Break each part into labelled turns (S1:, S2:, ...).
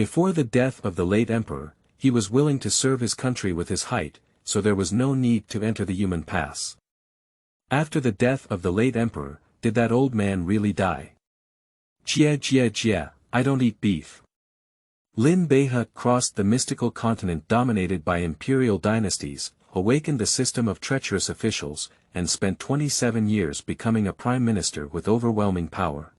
S1: Before the death of the late emperor, he was willing to serve his country with his height, so there was no need to enter the human pass. After the death of the late emperor, did that old man really die? Jia, I don't eat beef. Lin Beihe crossed the mystical continent dominated by imperial dynasties, awakened the system of treacherous officials, and spent 27 years becoming a prime minister with overwhelming power.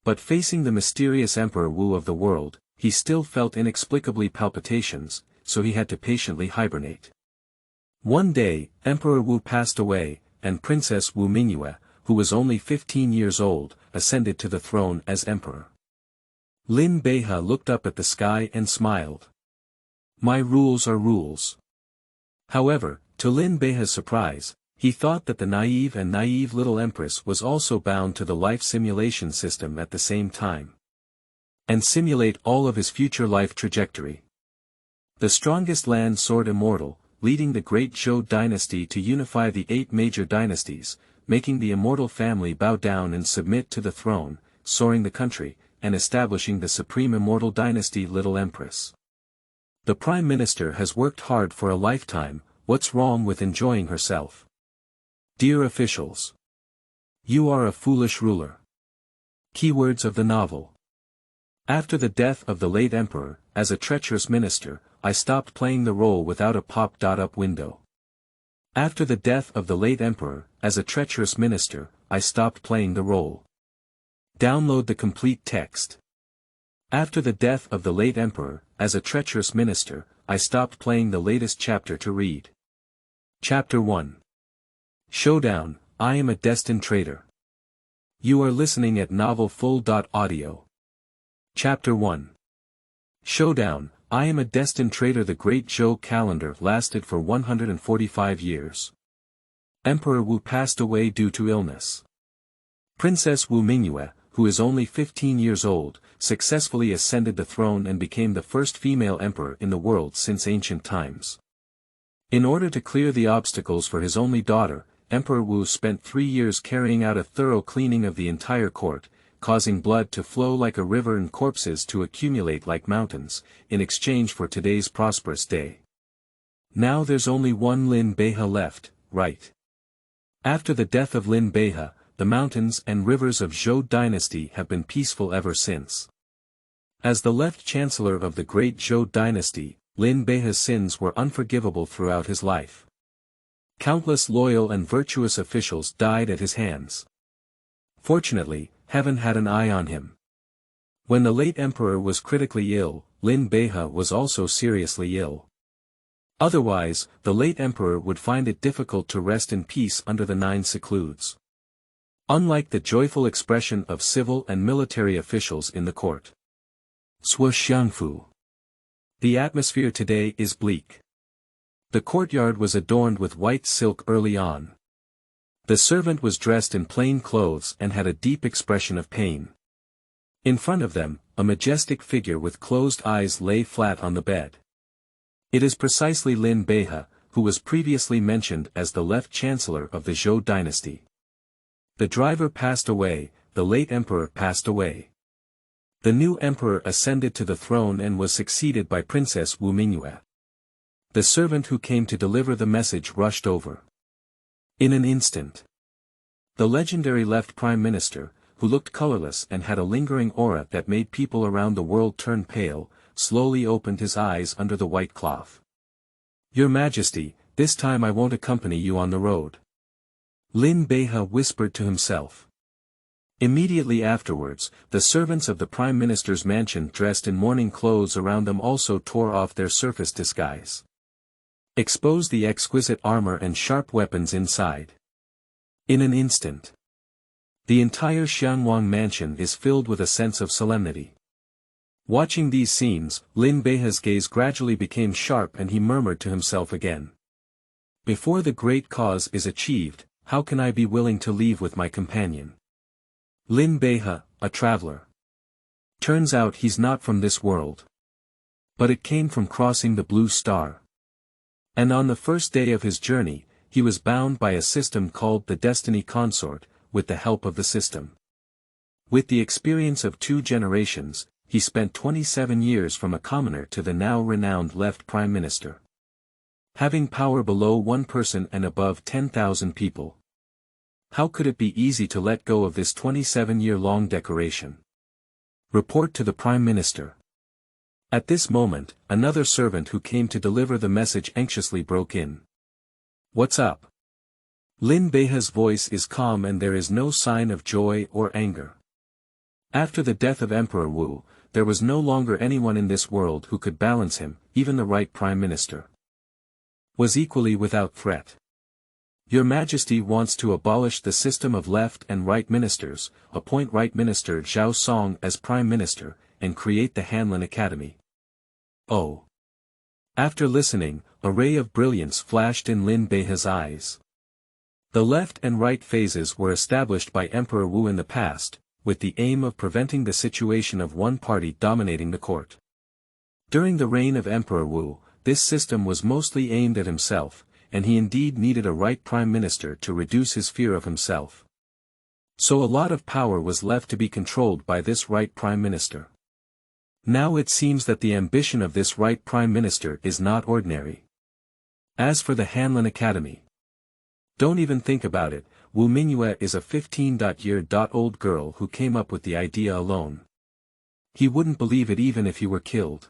S1: But facing the mysterious Emperor Wu of the world, he still felt inexplicably palpitations, so he had to patiently hibernate. One day, Emperor Wu passed away, and Princess Wu Mingyue, who was only 15 years old, ascended to the throne as emperor. Lin Beihe looked up at the sky and smiled. My rules are rules. However, to Lin Beihe's surprise, he thought that the naive little empress was also bound to the life simulation system at the same time. And simulate all of his future life trajectory. The strongest land soared immortal, leading the great Zhou dynasty to unify the 8 major dynasties, making the immortal family bow down and submit to the throne, soaring the country, and establishing the supreme immortal dynasty Little Empress. The Prime Minister has worked hard for a lifetime, what's wrong with enjoying herself? Dear officials. You are a foolish ruler. Keywords of the novel. After the death of the late emperor, as a treacherous minister, I stopped playing the role without a pop-up window. After the death of the late emperor, as a treacherous minister, I stopped playing the role. Download the complete text. After the death of the late emperor, as a treacherous minister, I stopped playing the latest chapter to read. Chapter 1. Showdown, I am a destined traitor. You are listening at novelfull.audio. Chapter 1. Showdown, I am a destined traitor. The Great Zhou calendar lasted for 145 years. Emperor Wu passed away due to illness. Princess Wu Mingyue, who is only 15 years old, successfully ascended the throne and became the first female emperor in the world since ancient times. In order to clear the obstacles for his only daughter, Emperor Wu spent 3 years carrying out a thorough cleaning of the entire court, causing blood to flow like a river and corpses to accumulate like mountains, in exchange for today's prosperous day. Now there's only one Lin Beihe left, right? After the death of Lin Beihe, the mountains and rivers of Zhou dynasty have been peaceful ever since. As the left chancellor of the great Zhou dynasty, Lin Beihe's sins were unforgivable throughout his life. Countless loyal and virtuous officials died at his hands. Fortunately, heaven had an eye on him. When the late emperor was critically ill, Lin Beihe was also seriously ill. Otherwise, the late emperor would find it difficult to rest in peace under the 9 secludes. Unlike the joyful expression of civil and military officials in the court. Xiangfu. The atmosphere today is bleak. The courtyard was adorned with white silk early on. The servant was dressed in plain clothes and had a deep expression of pain. In front of them, a majestic figure with closed eyes lay flat on the bed. It is precisely Lin Beihe, who was previously mentioned as the left chancellor of the Zhou dynasty. The driver passed away, the late emperor passed away. The new emperor ascended to the throne and was succeeded by Princess Wu Mingyue. The servant who came to deliver the message rushed over. In an instant. The legendary left prime minister, who looked colorless and had a lingering aura that made people around the world turn pale, slowly opened his eyes under the white cloth. Your Majesty, this time I won't accompany you on the road. Lin Beihe whispered to himself. Immediately afterwards, the servants of the Prime Minister's mansion dressed in mourning clothes around them also tore off their surface disguise. Exposed the exquisite armor and sharp weapons inside. In an instant. The entire Xiangwang mansion is filled with a sense of solemnity. Watching these scenes, Lin Beihe's gaze gradually became sharp and he murmured to himself again. Before the great cause is achieved, how can I be willing to leave with my companion? Lin Beihe, a traveler. Turns out he's not from this world. But it came from crossing the blue star. And on the first day of his journey, he was bound by a system called the Destiny Consort, with the help of the system. With the experience of 2 generations, he spent 27 years from a commoner to the now renowned left prime minister. Having power below one person and above 10,000 people. How could it be easy to let go of this 27-year-long decoration? Report to the prime minister. At this moment, another servant who came to deliver the message anxiously broke in. What's up? Lin Beihe's voice is calm and there is no sign of joy or anger. After the death of Emperor Wu, there was no longer anyone in this world who could balance him, even the right prime minister was equally without threat. Your Majesty wants to abolish the system of left and right ministers, appoint Right Minister Zhao Song as Prime Minister, and create the Hanlin Academy. Oh! After listening, a ray of brilliance flashed in Lin Beihe's eyes. The left and right phases were established by Emperor Wu in the past, with the aim of preventing the situation of one party dominating the court. During the reign of Emperor Wu, this system was mostly aimed at himself, and he indeed needed a right prime minister to reduce his fear of himself. So a lot of power was left to be controlled by this right prime minister. Now it seems that the ambition of this right prime minister is not ordinary. As for the Hanlin Academy, don't even think about it. Wu Mingyue is a 15-year-old girl who came up with the idea alone. He wouldn't believe it even if he were killed.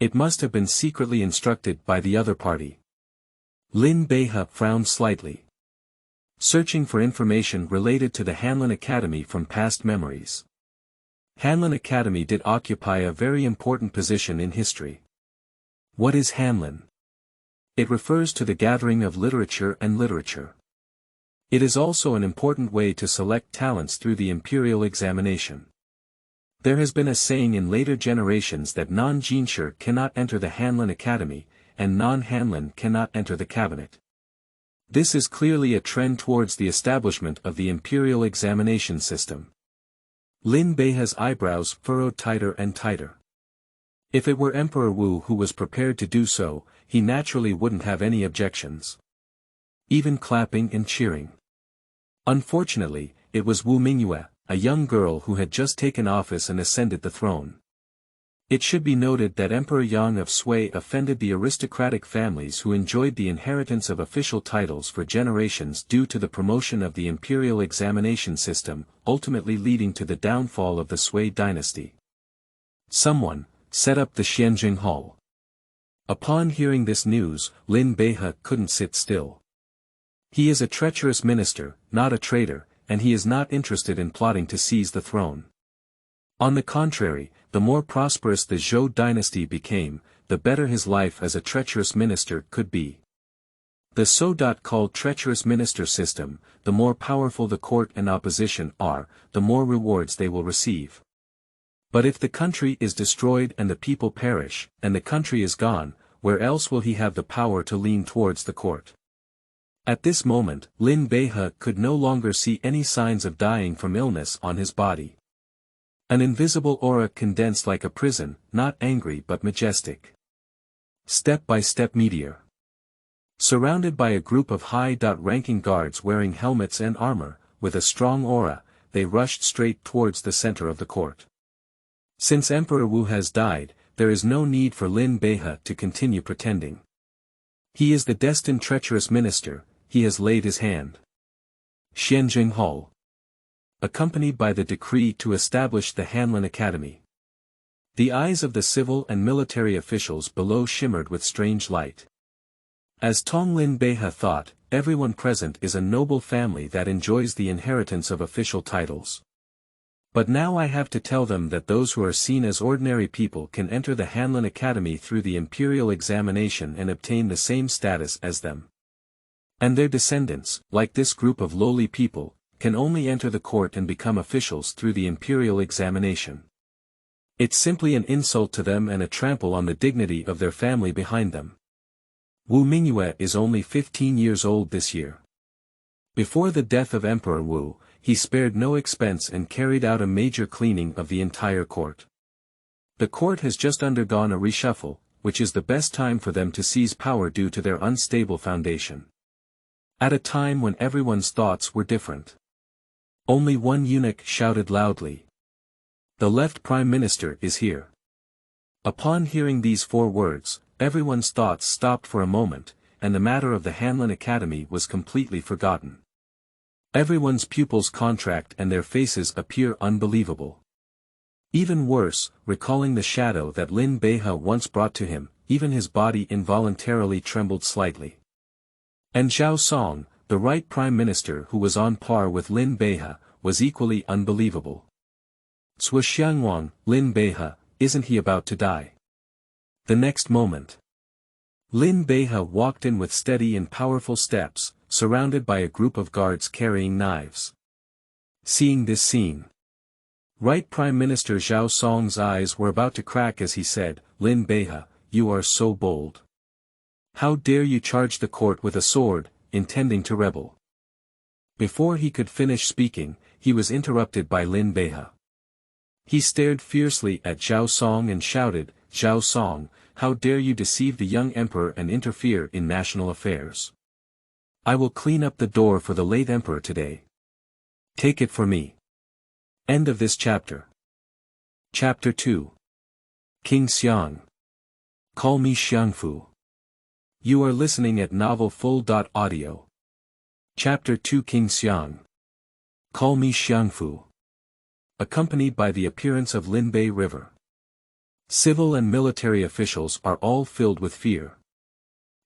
S1: It must have been secretly instructed by the other party. Lin Beihe frowned slightly. Searching for information related to the Hanlin Academy from past memories. Hanlin Academy did occupy a very important position in history. What is Hanlin? It refers to the gathering of literature and literature. It is also an important way to select talents through the imperial examination. There has been a saying in later generations that non-Jinsher cannot enter the Hanlin Academy, and non-Hanlin cannot enter the cabinet. This is clearly a trend towards the establishment of the imperial examination system. Lin Beihe's eyebrows furrowed tighter and tighter. If it were Emperor Wu who was prepared to do so, he naturally wouldn't have any objections. Even clapping and cheering. Unfortunately, it was Wu Mingyue, a young girl who had just taken office and ascended the throne. It should be noted that Emperor Xiang of Sui offended the aristocratic families who enjoyed the inheritance of official titles for generations due to the promotion of the imperial examination system, ultimately leading to the downfall of the Sui dynasty. Someone set up the Xianjing Hall. Upon hearing this news, Lin Beihe couldn't sit still. He is a treacherous minister, not a traitor, and he is not interested in plotting to seize the throne. On the contrary, the more prosperous the Zhou dynasty became, the better his life as a treacherous minister could be. The so-called treacherous minister system, the more powerful the court and opposition are, the more rewards they will receive. But if the country is destroyed and the people perish, and the country is gone, where else will he have the power to lean towards the court? At this moment, Lin Beihe could no longer see any signs of dying from illness on his body. An invisible aura condensed like a prison, not angry but majestic. Step-by-step meteor. Surrounded by a group of high-ranking guards wearing helmets and armor, with a strong aura, they rushed straight towards the center of the court. Since Emperor Wu has died, there is no need for Lin Beihe to continue pretending. He is the destined treacherous minister, he has laid his hand. Xianjing Hall. Accompanied by the decree to establish the Hanlin Academy. The eyes of the civil and military officials below shimmered with strange light. As Tong Lin Beihe thought, everyone present is a noble family that enjoys the inheritance of official titles. But now I have to tell them that those who are seen as ordinary people can enter the Hanlin Academy through the imperial examination and obtain the same status as them. And their descendants, like this group of lowly people, can only enter the court and become officials through the imperial examination. It's simply an insult to them and a trample on the dignity of their family behind them. Wu Mingyue is only 15 years old this year. Before the death of Emperor Wu, he spared no expense and carried out a major cleaning of the entire court. The court has just undergone a reshuffle, which is the best time for them to seize power due to their unstable foundation. At a time when everyone's thoughts were different. Only one eunuch shouted loudly. The left Prime Minister is here. Upon hearing these 4 words, everyone's thoughts stopped for a moment, and the matter of the Hanlin Academy was completely forgotten. Everyone's pupils contract and their faces appear unbelievable. Even worse, recalling the shadow that Lin Beihe once brought to him, even his body involuntarily trembled slightly. And Zhao Song, the right Prime Minister who was on par with Lin Beihe, was equally unbelievable. Swa Xiangwang, Lin Beihe, isn't he about to die? The next moment, Lin Beihe walked in with steady and powerful steps, surrounded by a group of guards carrying knives. Seeing this scene, Right Prime Minister Zhao Song's eyes were about to crack as he said, "Lin Beihe, you are so bold. How dare you charge the court with a sword, intending to rebel?" Before he could finish speaking, he was interrupted by Lin Beihe. He stared fiercely at Zhao Song and shouted, "Zhao Song, how dare you deceive the young emperor and interfere in national affairs? I will clean up the door for the late emperor today. Take it for me." End of this chapter. Chapter 2. King Xiang. Call me Xiangfu. You are listening at novelfull.audio. Chapter 2 King Xiang. Call me Xiangfu. Accompanied by the appearance of Linbei River. Civil and military officials are all filled with fear.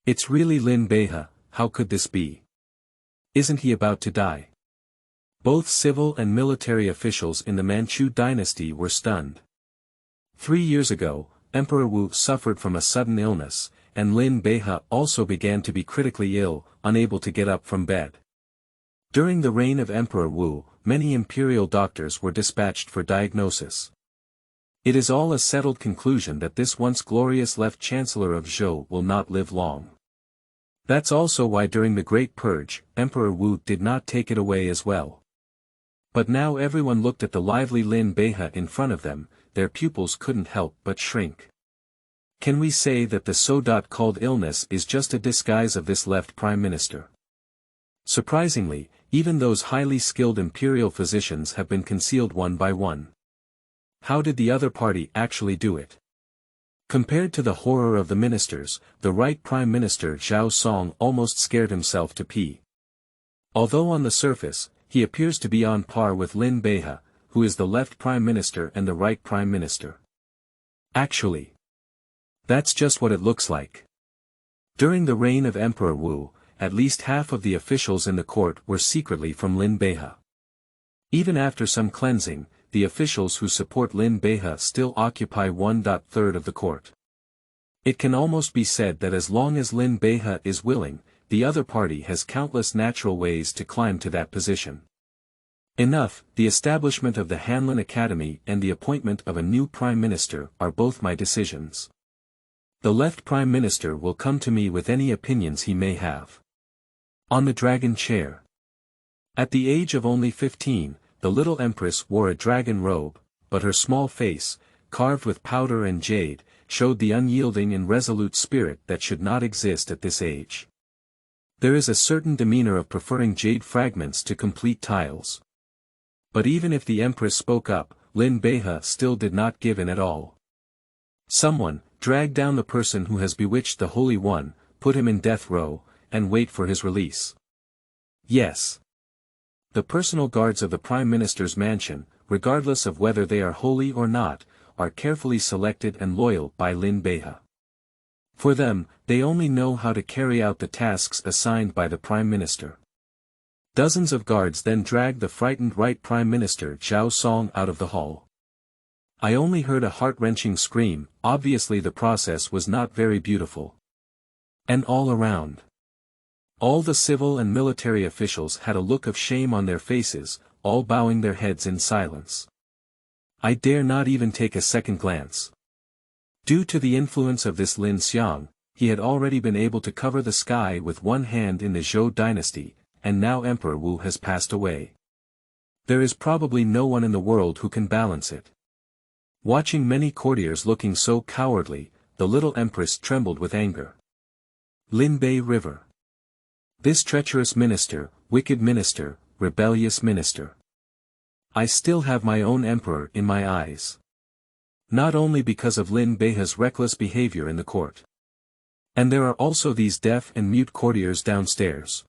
S1: It's really Lin Beihe, how could this be? Isn't he about to die? Both civil and military officials in the Manchu dynasty were stunned. 3 years ago, Emperor Wu suffered from a sudden illness, and Lin Beihe also began to be critically ill, unable to get up from bed. During the reign of Emperor Wu, many imperial doctors were dispatched for diagnosis. It is all a settled conclusion that this once glorious left chancellor of Zhou will not live long. That's also why during the Great Purge, Emperor Wu did not take it away as well. But now everyone looked at the lively Lin Beihe in front of them, their pupils couldn't help but shrink. Can we say that the so-called illness is just a disguise of this left prime minister? Surprisingly, even those highly skilled imperial physicians have been concealed one by one. How did the other party actually do it? Compared to the horror of the ministers, the right prime minister Zhao Song almost scared himself to pee. Although on the surface, he appears to be on par with Lin Beihe, who is the left prime minister and the right prime minister. Actually, that's just what it looks like. During the reign of Emperor Wu, at least half of the officials in the court were secretly from Lin Beihe. Even after some cleansing, the officials who support Lin Beihe still occupy 1/3 of the court. It can almost be said that as long as Lin Beihe is willing, the other party has countless natural ways to climb to that position. Enough, the establishment of the Hanlin Academy and the appointment of a new prime minister are both my decisions. The left prime minister will come to me with any opinions he may have. On the dragon chair. At the age of only 15, the little empress wore a dragon robe, but her small face, carved with powder and jade, showed the unyielding and resolute spirit that should not exist at this age. There is a certain demeanor of preferring jade fragments to complete tiles. But even if the empress spoke up, Lin Beihe still did not give in at all. Someone, drag down the person who has bewitched the Holy One, put him in death row, and wait for his release. Yes. The personal guards of the Prime Minister's mansion, regardless of whether they are holy or not, are carefully selected and loyal by Lin Beihe. For them, they only know how to carry out the tasks assigned by the Prime Minister. Dozens of guards then dragged the frightened right Prime Minister Zhao Song out of the hall. I only heard a heart-wrenching scream, obviously the process was not very beautiful. And all around. All the civil and military officials had a look of shame on their faces, all bowing their heads in silence. I dare not even take a second glance. Due to the influence of this Lin Xiang, he had already been able to cover the sky with one hand in the Zhou dynasty, and now Emperor Wu has passed away. There is probably no one in the world who can balance it. Watching many courtiers looking so cowardly, the little empress trembled with anger. Linbei River. This treacherous minister, wicked minister, rebellious minister. I still have my own emperor in my eyes. Not only because of Lin Beihe's reckless behavior in the court. And there are also these deaf and mute courtiers downstairs.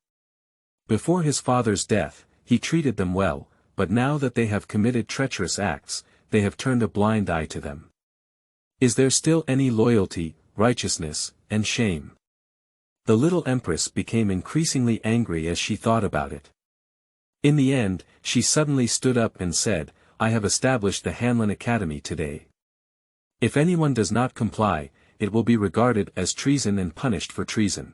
S1: Before his father's death, he treated them well, but now that they have committed treacherous acts, they have turned a blind eye to them. Is there still any loyalty, righteousness, and shame? The little empress became increasingly angry as she thought about it. In the end, she suddenly stood up and said, I have established the Hanlin Academy today. If anyone does not comply, it will be regarded as treason and punished for treason.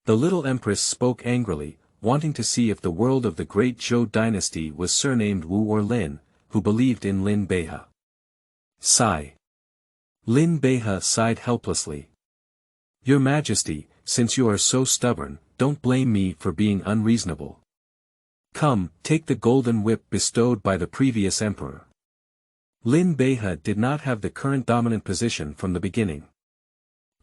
S1: The little empress spoke angrily, wanting to see if the world of the great Zhou dynasty was surnamed Wu or Lin, who believed in Lin Beihe. Sigh. Lin Beihe sighed helplessly. Your Majesty, since you are so stubborn, don't blame me for being unreasonable. Come, take the golden whip bestowed by the previous emperor. Lin Beihe did not have the current dominant position from the beginning.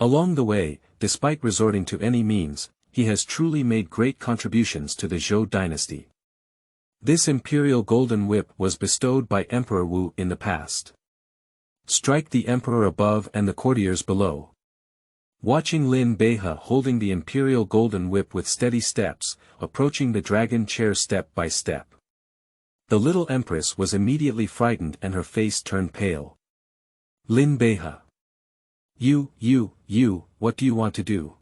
S1: Along the way, despite resorting to any means, he has truly made great contributions to the Zhou dynasty. This imperial golden whip was bestowed by Emperor Wu in the past. Strike the emperor above and the courtiers below. Watching Lin Beihe holding the imperial golden whip with steady steps, approaching the dragon chair step by step. The little empress was immediately frightened and her face turned pale. Lin Beihe. You, what do you want to do?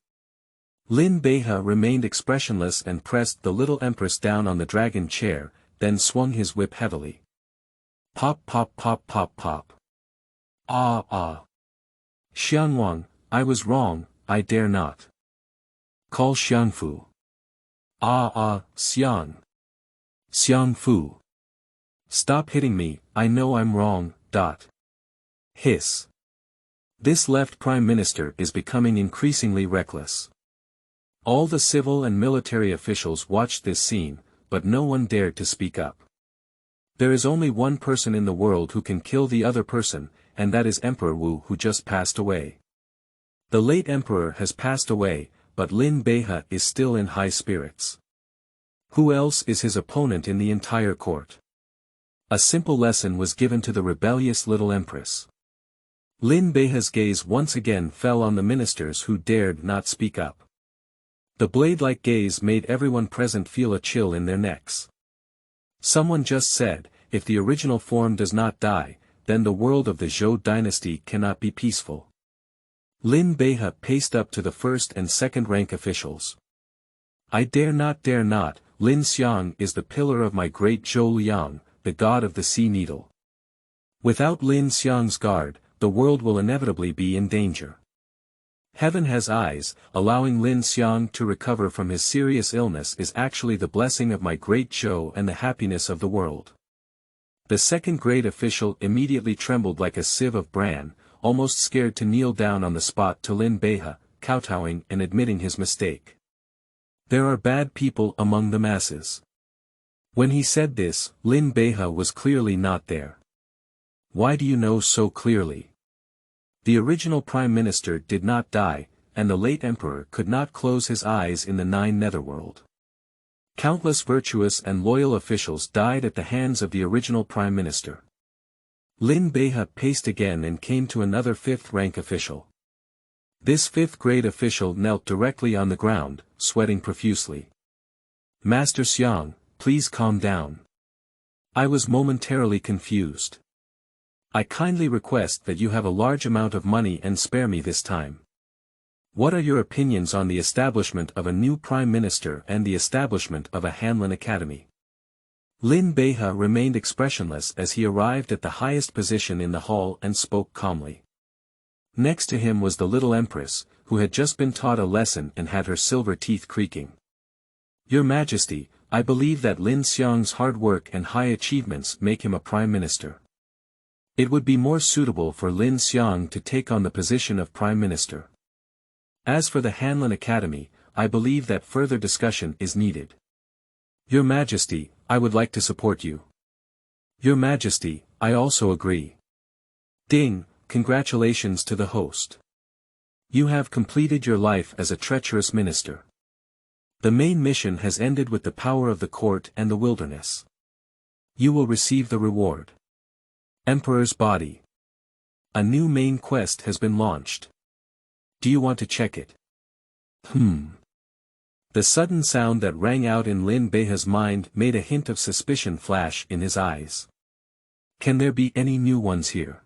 S1: Lin Beihe remained expressionless and pressed the little empress down on the dragon chair, then swung his whip heavily. Pop pop pop pop pop. Ah. Xiangwang, I was wrong, I dare not. Call Xiangfu. Xiang. Xiangfu. Stop hitting me, I know I'm wrong, Hiss. This left Prime Minister is becoming increasingly reckless. All the civil and military officials watched this scene, but no one dared to speak up. There is only one person in the world who can kill the other person, and that is Emperor Wu, who just passed away. The late emperor has passed away, but Lin Beihe is still in high spirits. Who else is his opponent in the entire court? A simple lesson was given to the rebellious little empress. Lin Beihe's gaze once again fell on the ministers who dared not speak up. The blade-like gaze made everyone present feel a chill in their necks. Someone just said, if the original form does not die, then the world of the Zhou dynasty cannot be peaceful. Lin Beihe paced up to the first and second rank officials. I dare not, Lin Xiang is the pillar of my great Zhou Liang, the god of the sea needle. Without Lin Xiang's guard, the world will inevitably be in danger. Heaven has eyes, allowing Lin Xiang to recover from his serious illness is actually the blessing of my great Zhou and the happiness of the world. The second grade official immediately trembled like a sieve of bran, almost scared to kneel down on the spot to Lin Beihe, kowtowing and admitting his mistake. There are bad people among the masses. When he said this, Lin Beihe was clearly not there. Why do you know so clearly? The original prime minister did not die, and the late emperor could not close his eyes in the Nine Netherworld. Countless virtuous and loyal officials died at the hands of the original prime minister. Lin Beihe paced again and came to another fifth-rank official. This fifth-grade official knelt directly on the ground, sweating profusely. Master Xiang, please calm down. I was momentarily confused. I kindly request that you have a large amount of money and spare me this time. What are your opinions on the establishment of a new prime minister and the establishment of a Hanlin Academy? Lin Beihe remained expressionless as he arrived at the highest position in the hall and spoke calmly. Next to him was the little empress, who had just been taught a lesson and had her silver teeth creaking. Your Majesty, I believe that Lin Xiang's hard work and high achievements make him a prime minister. It would be more suitable for Lin Xiang to take on the position of prime minister. As for the Hanlin Academy, I believe that further discussion is needed. Your Majesty, I would like to support you. Your Majesty, I also agree. Ding, congratulations to the host. You have completed your life as a treacherous minister. The main mission has ended with the power of the court and the wilderness. You will receive the reward. Emperor's body. A new main quest has been launched. Do you want to check it? The sudden sound that rang out in Lin Beihe's mind made a hint of suspicion flash in his eyes. Can there be any new ones here?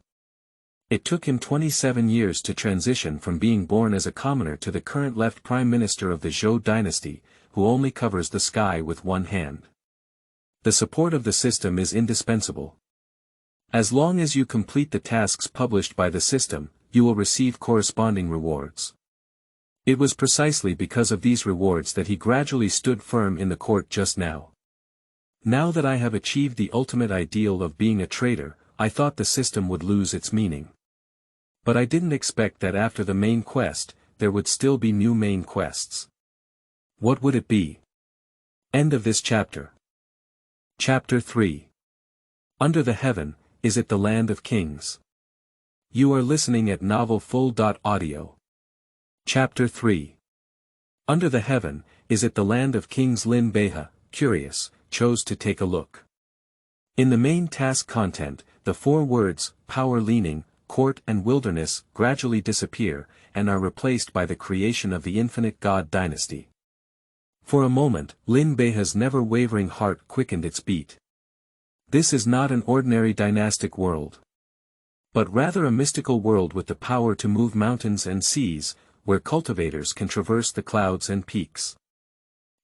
S1: It took him 27 years to transition from being born as a commoner to the current left prime minister of the Zhou dynasty, who only covers the sky with one hand. The support of the system is indispensable. As long as you complete the tasks published by the system, you will receive corresponding rewards. It was precisely because of these rewards that he gradually stood firm in the court just now. Now that I have achieved the ultimate ideal of being a traitor, I thought the system would lose its meaning. But I didn't expect that after the main quest, there would still be new main quests. What would it be? End of this chapter. Chapter 3. Under the Heaven, is it the land of kings? You are listening at novelfull.audio. Chapter 3. Under the Heaven, is it the land of kings? Lin Beihe, curious, chose to take a look. In the main task content, the 4 words, power-leaning, court and wilderness, gradually disappear, and are replaced by the creation of the infinite god dynasty. For a moment, Lin Beihe's never-wavering heart quickened its beat. This is not an ordinary dynastic world, but rather a mystical world with the power to move mountains and seas, where cultivators can traverse the clouds and peaks.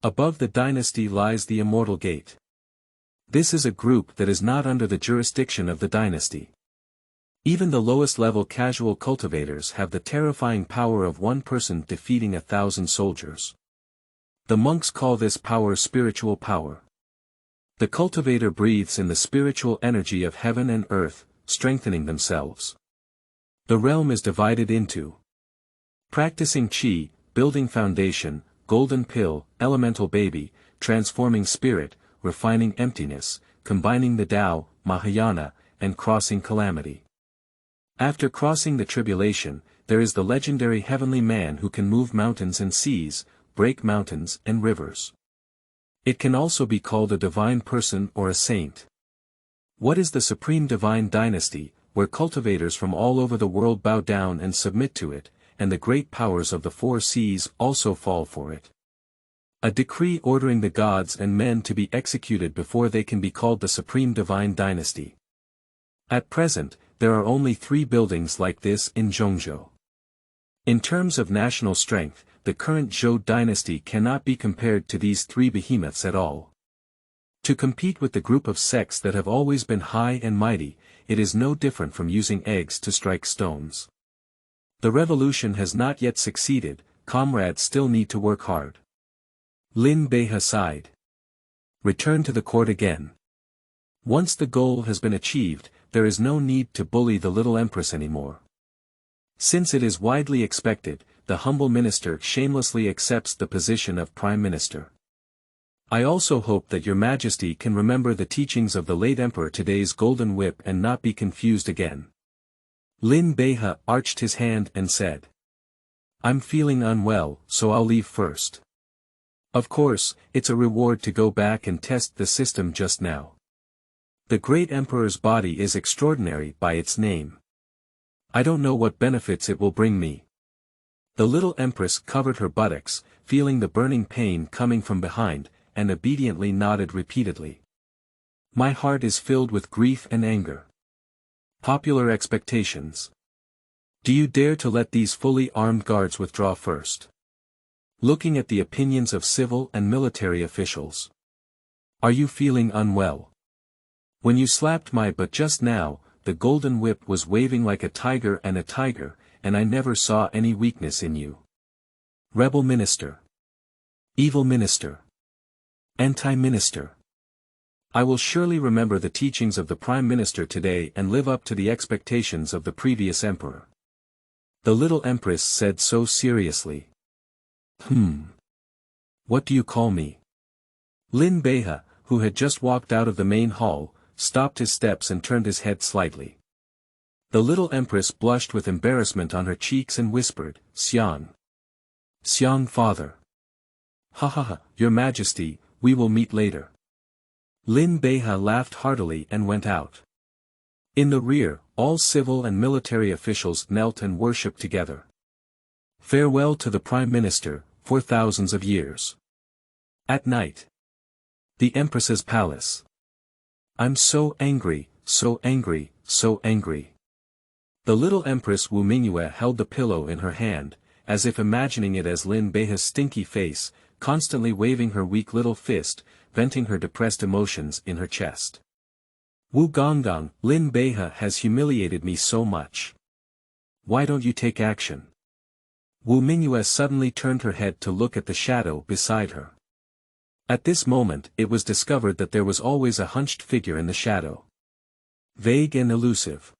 S1: Above the dynasty lies the Immortal Gate. This is a group that is not under the jurisdiction of the dynasty. Even the lowest-level casual cultivators have the terrifying power of one person defeating 1,000 soldiers. The monks call this power spiritual power. The cultivator breathes in the spiritual energy of heaven and earth, strengthening themselves. The realm is divided into practicing Qi, building foundation, golden pill, elemental baby, transforming spirit, refining emptiness, combining the Tao, Mahayana, and crossing calamity. After crossing the tribulation, there is the legendary heavenly man who can move mountains and seas, break mountains and rivers. It can also be called a divine person or a saint. What is the supreme divine dynasty, where cultivators from all over the world bow down and submit to it, and the great powers of the 4 seas also fall for it? A decree ordering the gods and men to be executed before they can be called the supreme divine dynasty. At present, there are only 3 buildings like this in Zhongzhou. In terms of national strength, the current Zhou dynasty cannot be compared to these 3 behemoths at all. To compete with the group of sects that have always been high and mighty, it is no different from using eggs to strike stones. The revolution has not yet succeeded, comrades still need to work hard. Lin Beihe sighed. Return to the court again. Once the goal has been achieved, there is no need to bully the little empress anymore. Since it is widely expected, the humble minister shamelessly accepts the position of prime minister. I also hope that your majesty can remember the teachings of the late emperor today's golden whip and not be confused again. Lin Beihe arched his hand and said, I'm feeling unwell, so I'll leave first. Of course, it's a reward to go back and test the system just now. The great emperor's body is extraordinary by its name. I don't know what benefits it will bring me. The little empress covered her buttocks, feeling the burning pain coming from behind, and obediently nodded repeatedly. My heart is filled with grief and anger. Popular expectations. Do you dare to let these fully armed guards withdraw first? Looking at the opinions of civil and military officials. Are you feeling unwell? When you slapped my butt just now, the golden whip was waving like a tiger, and I never saw any weakness in you. Rebel minister. Evil minister. Anti-minister. I will surely remember the teachings of the prime minister today and live up to the expectations of the previous emperor. The little empress said so seriously. What do you call me? Lin Beihe, who had just walked out of the main hall, stopped his steps and turned his head slightly. The little empress blushed with embarrassment on her cheeks and whispered, Xiang. Xiang father. Ha ha ha, your majesty, we will meet later. Lin Beihe laughed heartily and went out. In the rear, all civil and military officials knelt and worshipped together. Farewell to the Prime Minister, for thousands of years. At night. The Empress's palace. I'm so angry, so angry, so angry. The little Empress Wu Mingyue held the pillow in her hand, as if imagining it as Lin Beihe's stinky face, constantly waving her weak little fist, venting her depressed emotions in her chest. Wu Gonggang, Lin Beihe has humiliated me so much. Why don't you take action? Wu Mingyue suddenly turned her head to look at the shadow beside her. At this moment it was discovered that there was always a hunched figure in the shadow. Vague and elusive.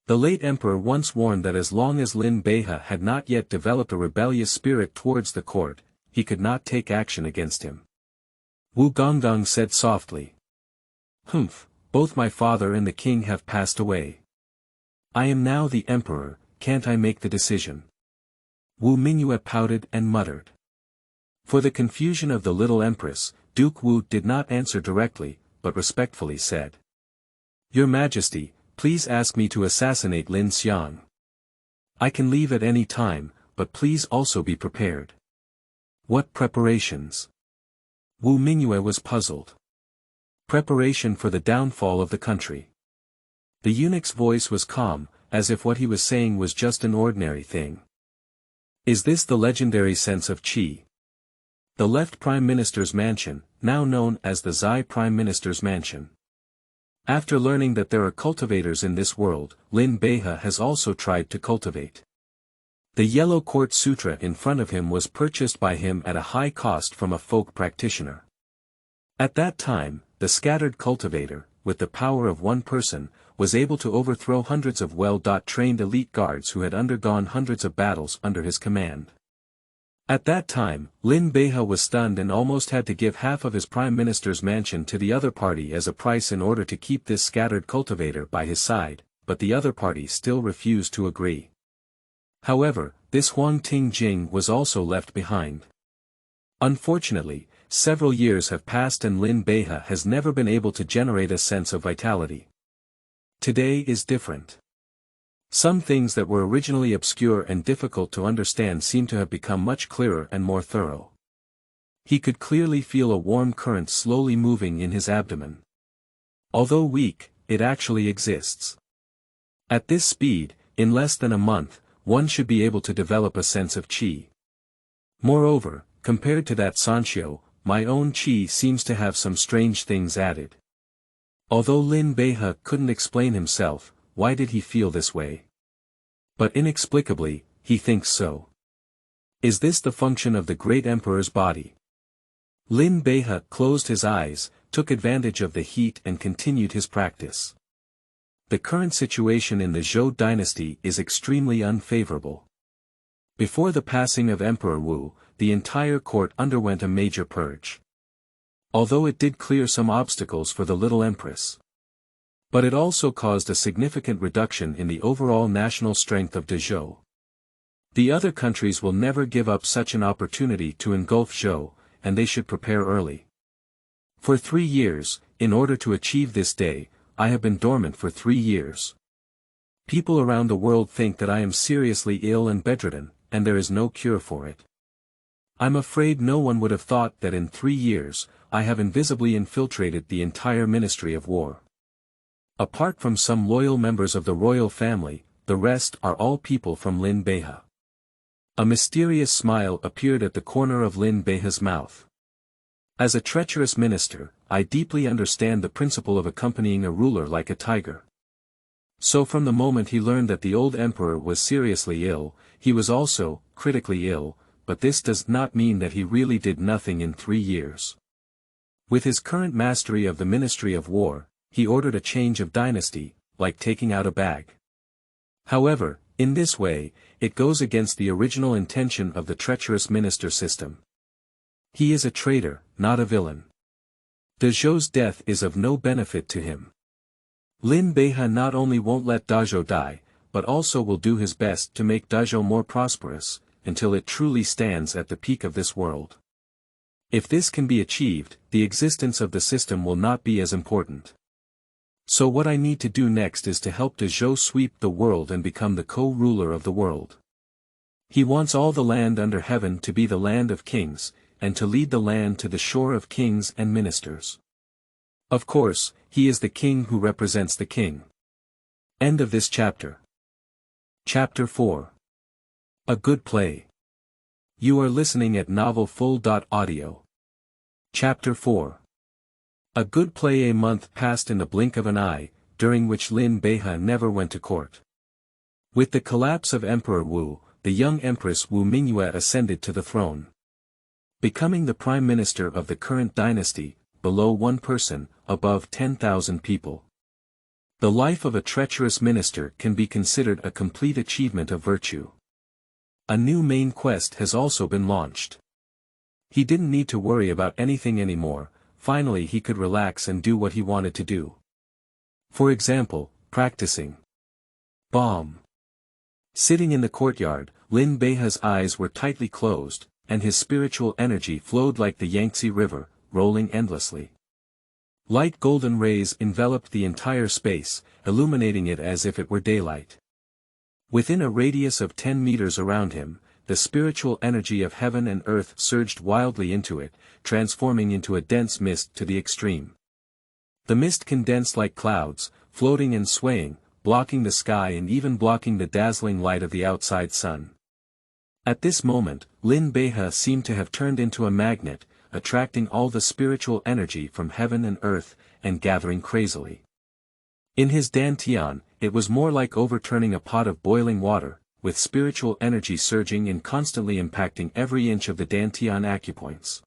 S1: The late emperor once warned that as long as Lin Beihe had not yet developed a rebellious spirit towards the court, he could not take action against him. Wu Gonggang said softly. Humph, both my father and the king have passed away. I am now the emperor, can't I make the decision? Wu Mingyue pouted and muttered. For the confusion of the little empress, Duke Wu did not answer directly, but respectfully said. Your Majesty, please ask me to assassinate Lin Xiang. I can leave at any time, but please also be prepared. What preparations? Wu Mingyue was puzzled. Preparation for the downfall of the country. The eunuch's voice was calm, as if what he was saying was just an ordinary thing. Is this the legendary sense of qi? The left Prime Minister's mansion, now known as the Xi Prime Minister's mansion. After learning that there are cultivators in this world, Lin Beihe has also tried to cultivate. The yellow court sutra in front of him was purchased by him at a high cost from a folk practitioner. At that time, the scattered cultivator, with the power of one person, was able to overthrow hundreds of well-trained elite guards who had undergone hundreds of battles under his command. At that time, Lin Beihe was stunned and almost had to give half of his prime minister's mansion to the other party as a price in order to keep this scattered cultivator by his side, but the other party still refused to agree. However, this Huang Tingjing was also left behind. Unfortunately, several years have passed and Lin Beihe has never been able to generate a sense of vitality. Today is different. Some things that were originally obscure and difficult to understand seem to have become much clearer and more thorough. He could clearly feel a warm current slowly moving in his abdomen. Although weak, it actually exists. At this speed, in less than a month, one should be able to develop a sense of qi. Moreover, compared to that Sanshio, my own qi seems to have some strange things added. Although Lin Beihe couldn't explain himself, why did he feel this way? But inexplicably, he thinks so. Is this the function of the great emperor's body? Lin Beihe closed his eyes, took advantage of the heat and continued his practice. The current situation in the Zhou dynasty is extremely unfavorable. Before the passing of Emperor Wu, the entire court underwent a major purge. Although it did clear some obstacles for the little empress. But it also caused a significant reduction in the overall national strength of the Zhou. The other countries will never give up such an opportunity to engulf Zhou, and they should prepare early. For 3 years, in order to achieve this day, I have been dormant for 3 years. People around the world think that I am seriously ill and bedridden, and there is no cure for it. I'm afraid no one would have thought that in 3 years, I have invisibly infiltrated the entire Ministry of War. Apart from some loyal members of the royal family, the rest are all people from Lin Beihe. A mysterious smile appeared at the corner of Lin Beihe's mouth. As a treacherous minister, I deeply understand the principle of accompanying a ruler like a tiger. So from the moment he learned that the old emperor was seriously ill, he was also critically ill, but this does not mean that he really did nothing in 3 years. With his current mastery of the Ministry of War, he ordered a change of dynasty, like taking out a bag. However, in this way, it goes against the original intention of the treacherous minister system. He is a traitor, not a villain. De Zhou's death is of no benefit to him. Lin Beihe not only won't let Dazhou die, but also will do his best to make Dazhou more prosperous, until it truly stands at the peak of this world. If this can be achieved, the existence of the system will not be as important. So what I need to do next is to help de Zhou sweep the world and become the co-ruler of the world. He wants all the land under heaven to be the land of kings, and to lead the land to the shore of kings and ministers. Of course, he is the king who represents the king. End of this chapter. Chapter 4. A good play. You are listening at novelfull.audio. Chapter 4. A good play. A month passed in the blink of an eye, during which Lin Beihe never went to court. With the collapse of Emperor Wu, the young Empress Wu Mingyue ascended to the throne. Becoming the prime minister of the current dynasty, below one person, above 10,000 people. The life of a treacherous minister can be considered a complete achievement of virtue. A new main quest has also been launched. He didn't need to worry about anything anymore, finally he could relax and do what he wanted to do. For example, practicing bomb. Sitting in the courtyard, Lin Beihe's eyes were tightly closed, and his spiritual energy flowed like the Yangtze River, rolling endlessly. Light golden rays enveloped the entire space, illuminating it as if it were daylight. Within a radius of 10 meters around him, the spiritual energy of heaven and earth surged wildly into it, transforming into a dense mist to the extreme. The mist condensed like clouds, floating and swaying, blocking the sky and even blocking the dazzling light of the outside sun. At this moment, Lin Beihe seemed to have turned into a magnet, attracting all the spiritual energy from heaven and earth, and gathering crazily. In his dantian, it was more like overturning a pot of boiling water, with spiritual energy surging and constantly impacting every inch of the dantian acupoints.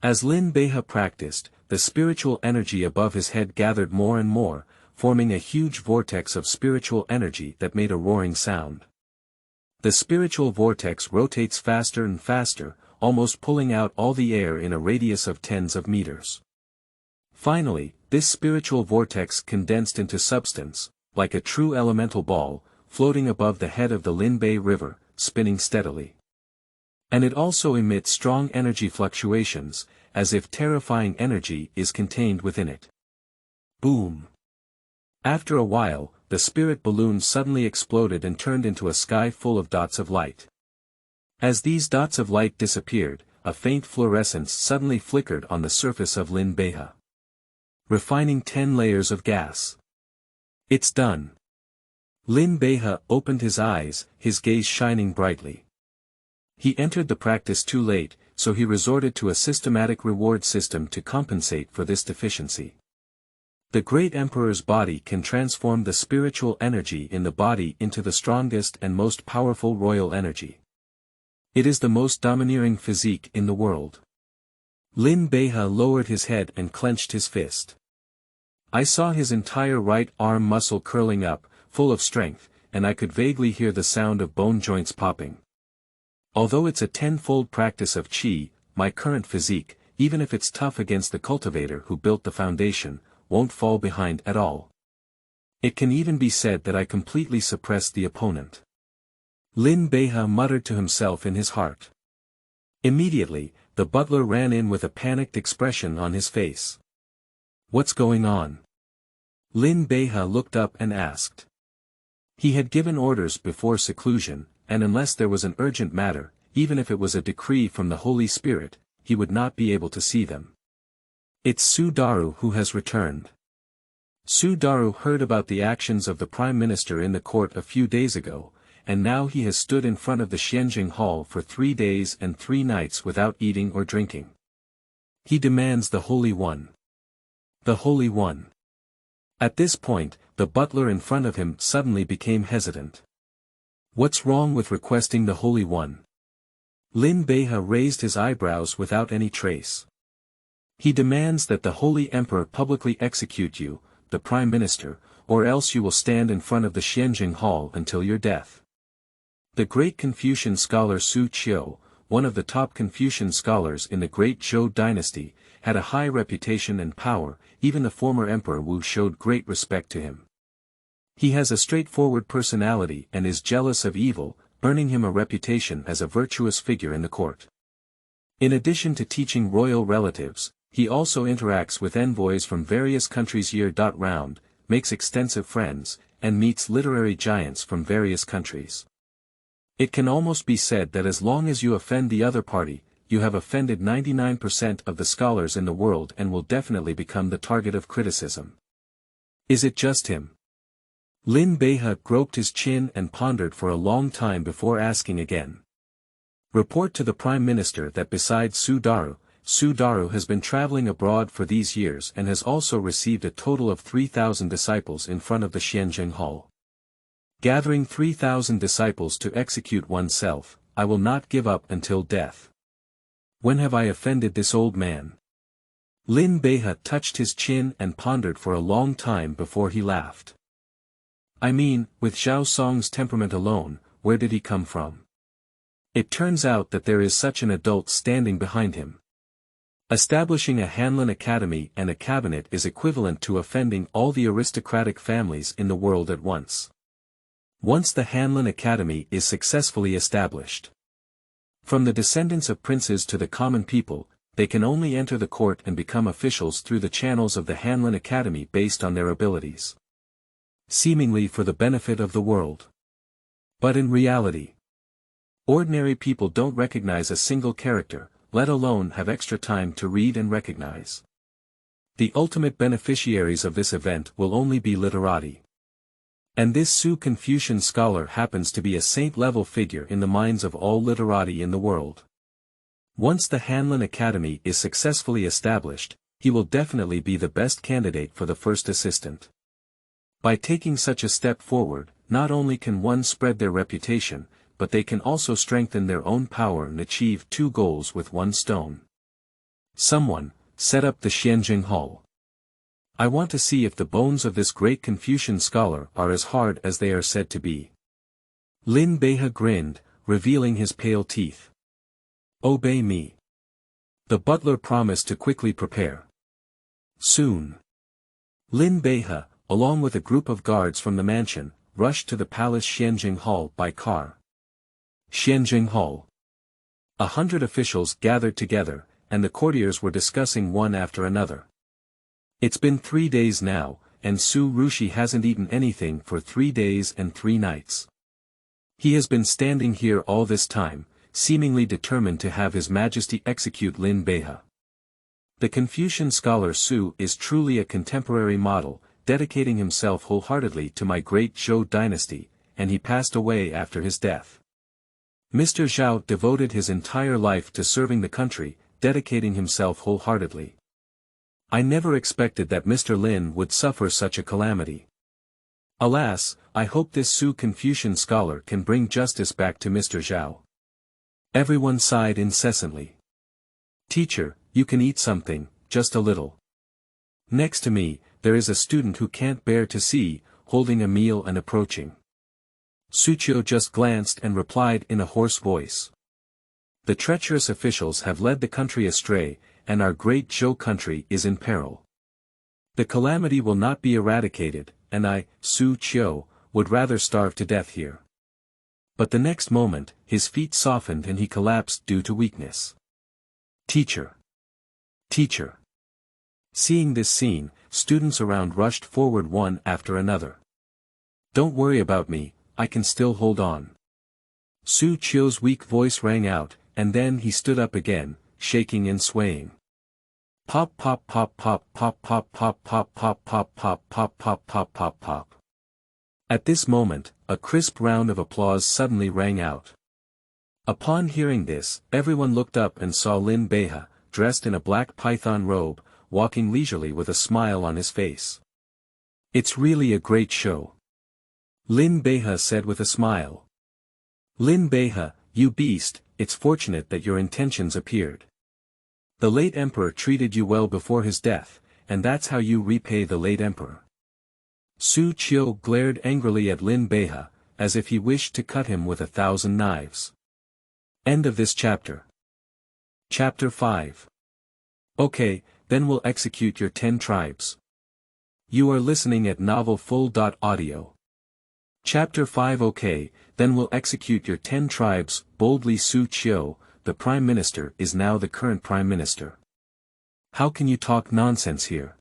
S1: As Lin Beihe practiced, the spiritual energy above his head gathered more and more, forming a huge vortex of spiritual energy that made a roaring sound. The spiritual vortex rotates faster and faster, almost pulling out all the air in a radius of tens of meters. Finally, this spiritual vortex condensed into substance, like a true elemental ball, floating above the head of the Linbei River, spinning steadily. And it also emits strong energy fluctuations, as if terrifying energy is contained within it. Boom! After a while, the spirit balloon suddenly exploded and turned into a sky full of dots of light. As these dots of light disappeared, a faint fluorescence suddenly flickered on the surface of Lin Beihe. Refining 10 layers of gas. It's done. Lin Beihe opened his eyes, his gaze shining brightly. He entered the practice too late, so he resorted to a systematic reward system to compensate for this deficiency. The great emperor's body can transform the spiritual energy in the body into the strongest and most powerful royal energy. It is the most domineering physique in the world. Lin Beihe lowered his head and clenched his fist. I saw his entire right arm muscle curling up, full of strength, and I could vaguely hear the sound of bone joints popping. Although it's a tenfold practice of qi, my current physique, even if it's tough against the cultivator who built the foundation, won't fall behind at all. It can even be said that I completely suppressed the opponent. Lin Beihe muttered to himself in his heart. Immediately, the butler ran in with a panicked expression on his face. What's going on? Lin Beihe looked up and asked. He had given orders before seclusion, and unless there was an urgent matter, even if it was a decree from the Holy Spirit, he would not be able to see them. It's Su Daru who has returned. Su Daru heard about the actions of the Prime Minister in the court a few days ago, and now he has stood in front of the Xianjing Hall for 3 days and 3 nights without eating or drinking. He demands the Holy One. The Holy One. At this point, the butler in front of him suddenly became hesitant. What's wrong with requesting the Holy One? Lin Beihe raised his eyebrows without any trace. He demands that the Holy Emperor publicly execute you, the Prime Minister, or else you will stand in front of the Xianjing Hall until your death. The great Confucian scholar Su Qiu, one of the top Confucian scholars in the great Zhou dynasty, had a high reputation and power. Even the former Emperor Wu showed great respect to him. He has a straightforward personality and is jealous of evil, earning him a reputation as a virtuous figure in the court. In addition to teaching royal relatives, he also interacts with envoys from various countries year-round, makes extensive friends, and meets literary giants from various countries. It can almost be said that as long as you offend the other party, you have offended 99% of the scholars in the world and will definitely become the target of criticism. Is it just him? Lin Beihe groped his chin and pondered for a long time before asking again. Report to the Prime Minister that besides Su Daru has been traveling abroad for these years and has also received a total of 3,000 disciples in front of the Xianjing Hall. Gathering 3,000 disciples to execute oneself, I will not give up until death. When have I offended this old man? Lin Beihe touched his chin and pondered for a long time before he laughed. I mean, with Xiao Song's temperament alone, where did he come from? It turns out that there is such an adult standing behind him. Establishing a Hanlin Academy and a cabinet is equivalent to offending all the aristocratic families in the world at once. Once the Hanlin Academy is successfully established, from the descendants of princes to the common people, they can only enter the court and become officials through the channels of the Hanlin Academy based on their abilities. Seemingly for the benefit of the world. But in reality, ordinary people don't recognize a single character, let alone have extra time to read and recognize. The ultimate beneficiaries of this event will only be literati. And this Su Confucian scholar happens to be a saint-level figure in the minds of all literati in the world. Once the Hanlin Academy is successfully established, he will definitely be the best candidate for the first assistant. By taking such a step forward, not only can one spread their reputation, but they can also strengthen their own power and achieve two goals with one stone. Someone, set up the Xianjing Hall. I want to see if the bones of this great Confucian scholar are as hard as they are said to be. Lin Beihe grinned, revealing his pale teeth. Obey me. The butler promised to quickly prepare. Soon. Lin Beihe, along with a group of guards from the mansion, rushed to the palace Xianjing Hall by car. Xianjing Hall. 100 officials gathered together, and the courtiers were discussing one after another. It's been 3 days now, and Su Rushi hasn't eaten anything for 3 days and 3 nights. He has been standing here all this time, seemingly determined to have His Majesty execute Lin Beihe. The Confucian scholar Su is truly a contemporary model, dedicating himself wholeheartedly to my great Zhou dynasty, and he passed away after his death. Mr. Zhao devoted his entire life to serving the country, dedicating himself wholeheartedly. I never expected that Mr. Lin would suffer such a calamity. Alas, I hope this Su Confucian scholar can bring justice back to Mr. Zhao. Everyone sighed incessantly. Teacher, you can eat something, just a little. Next to me, there is a student who can't bear to see, holding a meal and approaching. Suqiu just glanced and replied in a hoarse voice. The treacherous officials have led the country astray, and our great Zhou country is in peril. The calamity will not be eradicated, and I, Su Qiu, would rather starve to death here. But the next moment, his feet softened and he collapsed due to weakness. Teacher! Teacher! Seeing this scene, students around rushed forward one after another. Don't worry about me, I can still hold on. Su Qiu's weak voice rang out, and then he stood up again, shaking and swaying. Pop pop pop pop pop pop pop pop pop pop pop pop pop pop pop pop. At this moment, a crisp round of applause suddenly rang out. Upon hearing this, everyone looked up and saw Lin Beihe, dressed in a black python robe, walking leisurely with a smile on his face. It's really a great show. Lin Beihe said with a smile. Lin Beihe, you beast, it's fortunate that your intentions appeared. The late emperor treated you well before his death, and that's how you repay the late emperor. Su Qiu glared angrily at Lin Beihe, as if he wished to cut him with 1,000 knives. End of this chapter. Chapter 5. Okay, then we'll execute your 10 tribes. You are listening at novelfull.audio. Chapter 5. Okay, then we'll execute your 10 tribes, boldly Su Qiu, the Prime Minister is now the current Prime Minister. How can you talk nonsense here?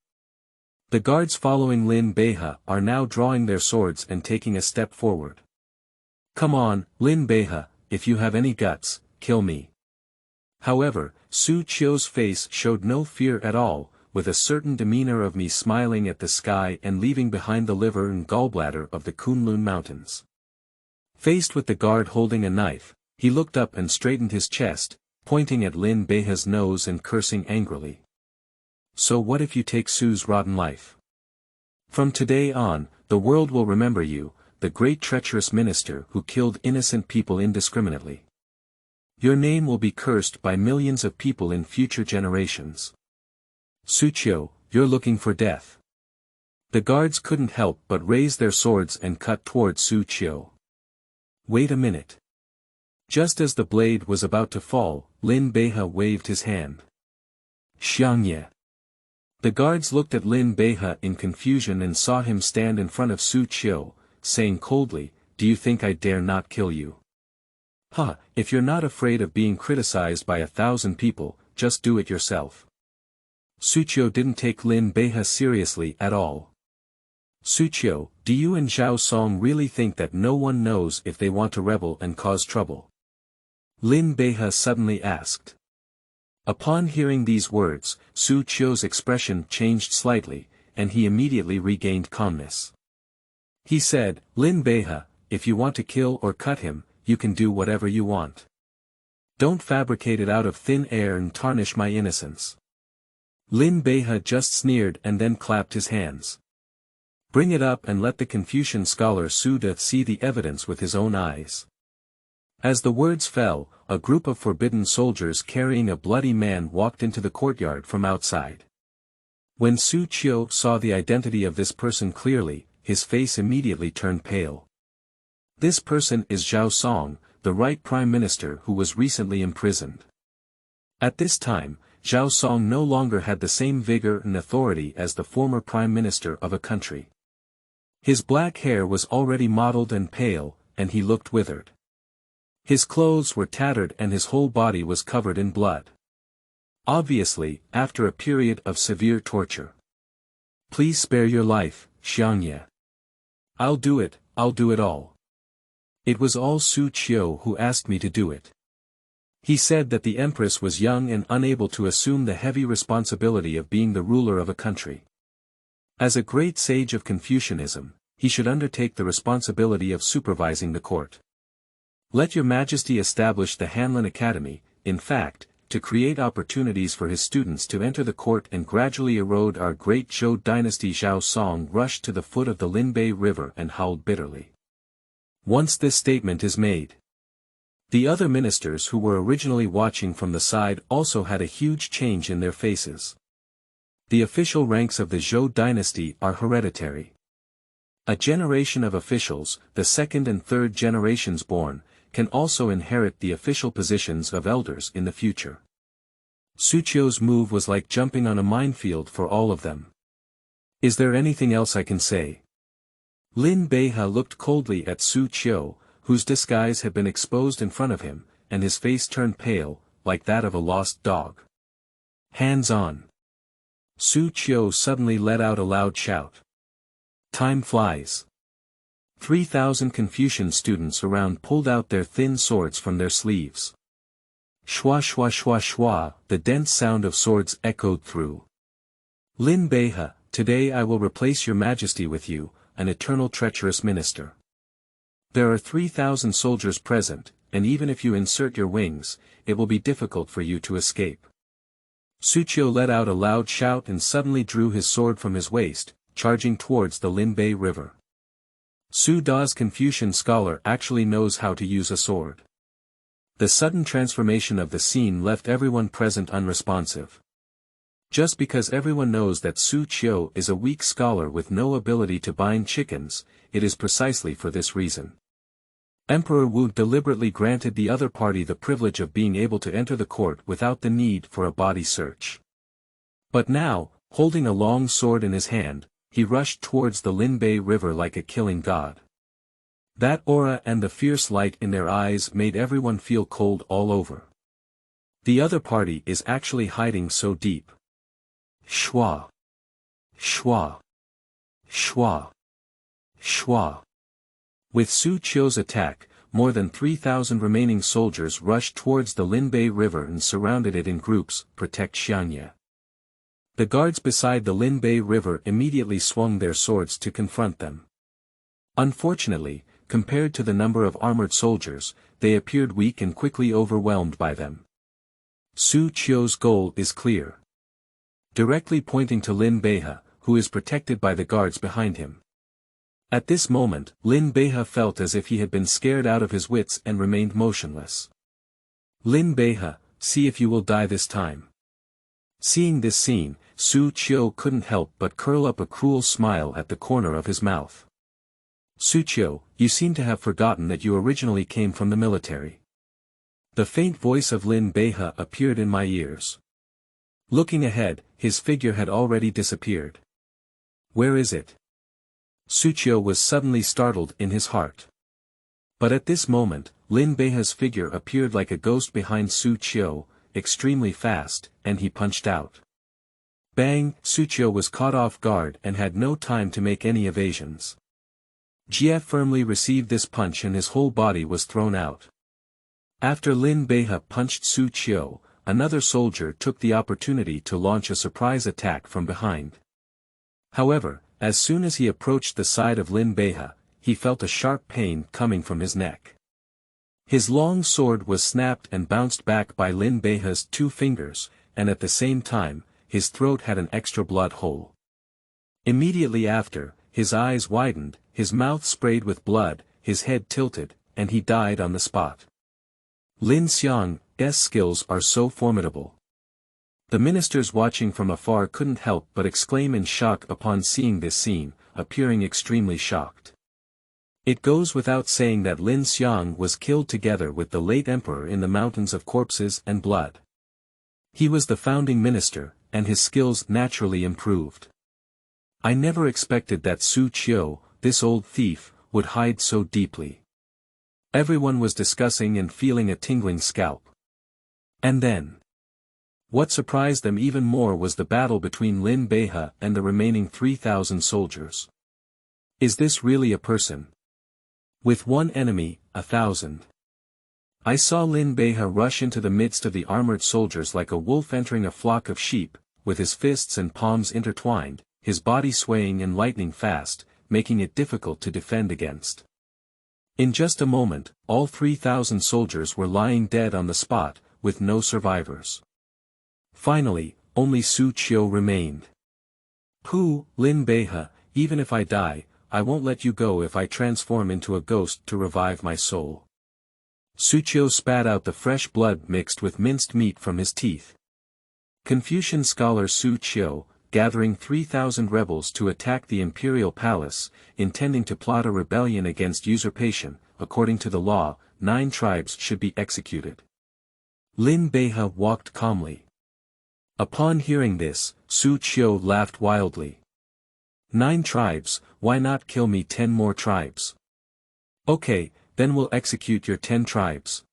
S1: The guards following Lin Beihe are now drawing their swords and taking a step forward. Come on, Lin Beihe, if you have any guts, kill me. However, Su Qiu's face showed no fear at all, with a certain demeanor of me smiling at the sky and leaving behind the liver and gallbladder of the Kunlun Mountains. Faced with the guard holding a knife, he looked up and straightened his chest, pointing at Lin Beihe's nose and cursing angrily. So what if you take Su's rotten life? From today on, the world will remember you, the great treacherous minister who killed innocent people indiscriminately. Your name will be cursed by millions of people in future generations. Su Qiu, you're looking for death. The guards couldn't help but raise their swords and cut toward Su Qiu. Wait a minute. Just as the blade was about to fall, Lin Beihe waved his hand. Xiangye. The guards looked at Lin Beihe in confusion and saw him stand in front of Su Qiu, saying coldly, "Do you think I dare not kill you? If you're not afraid of being criticized by 1,000 people, just do it yourself." Su Qiu didn't take Lin Beihe seriously at all. Su Qiu, do you and Zhao Song really think that no one knows if they want to rebel and cause trouble? Lin Beihe suddenly asked. Upon hearing these words, Su Qiu's expression changed slightly, and he immediately regained calmness. He said, Lin Beihe, if you want to kill or cut him, you can do whatever you want. Don't fabricate it out of thin air and tarnish my innocence. Lin Beihe just sneered and then clapped his hands. Bring it up and let the Confucian scholar Su De see the evidence with his own eyes. As the words fell, a group of forbidden soldiers carrying a bloody man walked into the courtyard from outside. When Su Qiu saw the identity of this person clearly, his face immediately turned pale. This person is Zhao Song, the right Prime Minister who was recently imprisoned. At this time, Zhao Song no longer had the same vigor and authority as the former Prime Minister of a country. His black hair was already mottled and pale, and he looked withered. His clothes were tattered and his whole body was covered in blood. Obviously, after a period of severe torture. Please spare your life, Xiangye. I'll do it all. It was all Su Qiu who asked me to do it. He said that the Empress was young and unable to assume the heavy responsibility of being the ruler of a country. As a great sage of Confucianism, he should undertake the responsibility of supervising the court. Let your Majesty establish the Hanlin Academy, in fact, to create opportunities for his students to enter the court and gradually erode our great Zhou dynasty. Zhao Song rushed to the foot of the Linbei River and howled bitterly. Once this statement is made, the other ministers who were originally watching from the side also had a huge change in their faces. The official ranks of the Zhou dynasty are hereditary. A generation of officials, the second and third generations born, can also inherit the official positions of elders in the future. Su Qiu's move was like jumping on a minefield for all of them. Is there anything else I can say? Lin Beihe looked coldly at Su Qiu, whose disguise had been exposed in front of him, and his face turned pale, like that of a lost dog. Hands on! Su Qiu suddenly let out a loud shout. Time flies. 3,000 Confucian students around pulled out their thin swords from their sleeves. Shwa shwa shwa shwa, the dense sound of swords echoed through. Lin Beihe, today I will replace your Majesty with you, an eternal treacherous minister. There are 3,000 soldiers present, and even if you insert your wings, it will be difficult for you to escape. Su Qiu let out a loud shout and suddenly drew his sword from his waist, charging towards the Linbei River. Su Da's Confucian scholar actually knows how to use a sword. The sudden transformation of the scene left everyone present unresponsive. Just because everyone knows that Su Qiu is a weak scholar with no ability to bind chickens, it is precisely for this reason. Emperor Wu deliberately granted the other party the privilege of being able to enter the court without the need for a body search. But now, holding a long sword in his hand, he rushed towards the Linbei River like a killing god. That aura and the fierce light in their eyes made everyone feel cold all over. The other party is actually hiding so deep. Shwa. Shwa. Shwa. Shwa. With Su Qiu's attack, more than 3,000 remaining soldiers rushed towards the Linbei River and surrounded it in groups, protect Xiangye. The guards beside the Linbei River immediately swung their swords to confront them. Unfortunately, compared to the number of armored soldiers, they appeared weak and quickly overwhelmed by them. Su Qiu's goal is clear. Directly pointing to Lin Beihe, who is protected by the guards behind him. At this moment, Lin Beihe felt as if he had been scared out of his wits and remained motionless. Lin Beihe, see if you will die this time. Seeing this scene, Su Qiu couldn't help but curl up a cruel smile at the corner of his mouth. Su Qiu, you seem to have forgotten that you originally came from the military. The faint voice of Lin Beihe appeared in my ears. Looking ahead, his figure had already disappeared. Where is it? Su Qiu was suddenly startled in his heart. But at this moment, Lin Beihe's figure appeared like a ghost behind Su Qiu, extremely fast, and he punched out. Bang! Su Qiu was caught off guard and had no time to make any evasions. Jie firmly received this punch and his whole body was thrown out. After Lin Beihe punched Su Qiu, another soldier took the opportunity to launch a surprise attack from behind. However, as soon as he approached the side of Lin Beihe, he felt a sharp pain coming from his neck. His long sword was snapped and bounced back by Lin Beihe's 2 fingers, and at the same time, his throat had an extra blood hole. Immediately after, his eyes widened, his mouth sprayed with blood, his head tilted, and he died on the spot. Lin Xiang's skills are so formidable. The ministers watching from afar couldn't help but exclaim in shock upon seeing this scene, appearing extremely shocked. It goes without saying that Lin Xiang was killed together with the late emperor in the mountains of corpses and blood. He was the founding minister, and his skills naturally improved. I never expected that Su Qiu, this old thief, would hide so deeply. Everyone was discussing and feeling a tingling scalp. And then, what surprised them even more was the battle between Lin Beihe and the remaining 3,000 soldiers. Is this really a person? With one enemy, 1,000. I saw Lin Beihe rush into the midst of the armored soldiers like a wolf entering a flock of sheep, with his fists and palms intertwined, his body swaying and lightning fast, making it difficult to defend against. In just a moment, all 3,000 soldiers were lying dead on the spot, with no survivors. Finally, only Su Qiu remained. Pooh, Lin Beihe, even if I die, I won't let you go if I transform into a ghost to revive my soul. Su Qiu spat out the fresh blood mixed with minced meat from his teeth. Confucian scholar Su Qiu, gathering 3,000 rebels to attack the imperial palace, intending to plot a rebellion against usurpation. According to the law, 9 tribes should be executed. Lin Beihe walked calmly. Upon hearing this, Su Qiu laughed wildly. 9 tribes, why not kill me 10 more tribes? Okay, then we'll execute your 10 tribes.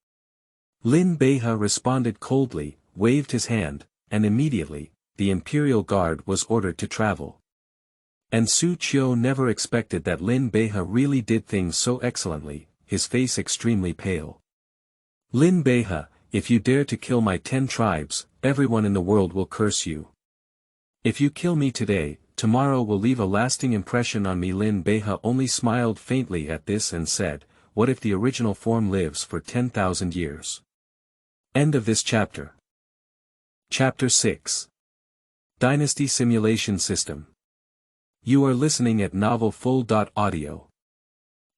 S1: Lin Beihe responded coldly, waved his hand, and immediately, the imperial guard was ordered to travel. And Su Qiu never expected that Lin Beihe really did things so excellently, his face extremely pale. Lin Beihe, if you dare to kill my 10 tribes, everyone in the world will curse you. If you kill me today, tomorrow will leave a lasting impression on me. Lin Beihe only smiled faintly at this and said, what if the original form lives for 10,000 years? End of this chapter. Chapter 6. Dynasty Simulation System. You are listening at novelfull.audio.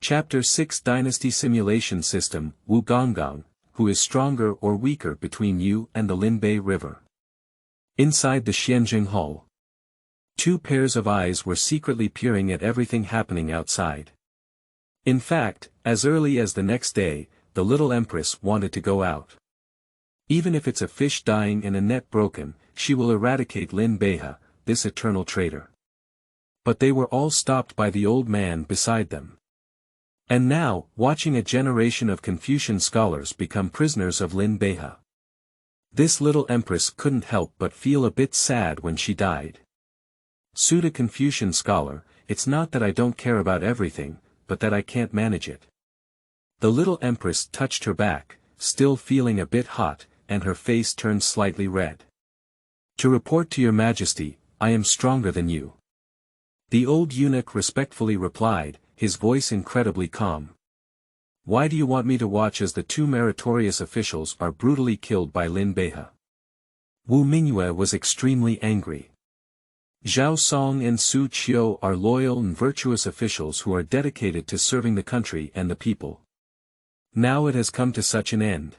S1: Chapter 6 Dynasty Simulation System. Wu Gonggang, who is stronger or weaker between you and the Linbei River? Inside the Xianjing Hall. 2 pairs of eyes were secretly peering at everything happening outside. In fact, as early as the next day, the little Empress wanted to go out. Even if it's a fish dying and a net broken, she will eradicate Lin Beihe, this eternal traitor. But they were all stopped by the old man beside them. And now, watching a generation of Confucian scholars become prisoners of Lin Beihe. This little empress couldn't help but feel a bit sad when she died. Sued a Confucian scholar, "It's not that I don't care about everything, but that I can't manage it." The little empress touched her back, still feeling a bit hot, and her face turned slightly red. "To report to your majesty, I am stronger than you." The old eunuch respectfully replied, his voice incredibly calm. "Why do you want me to watch as the two meritorious officials are brutally killed by Lin Beihe?" Wu Mingyue was extremely angry. Zhao Song and Su Qiu are loyal and virtuous officials who are dedicated to serving the country and the people. Now it has come to such an end.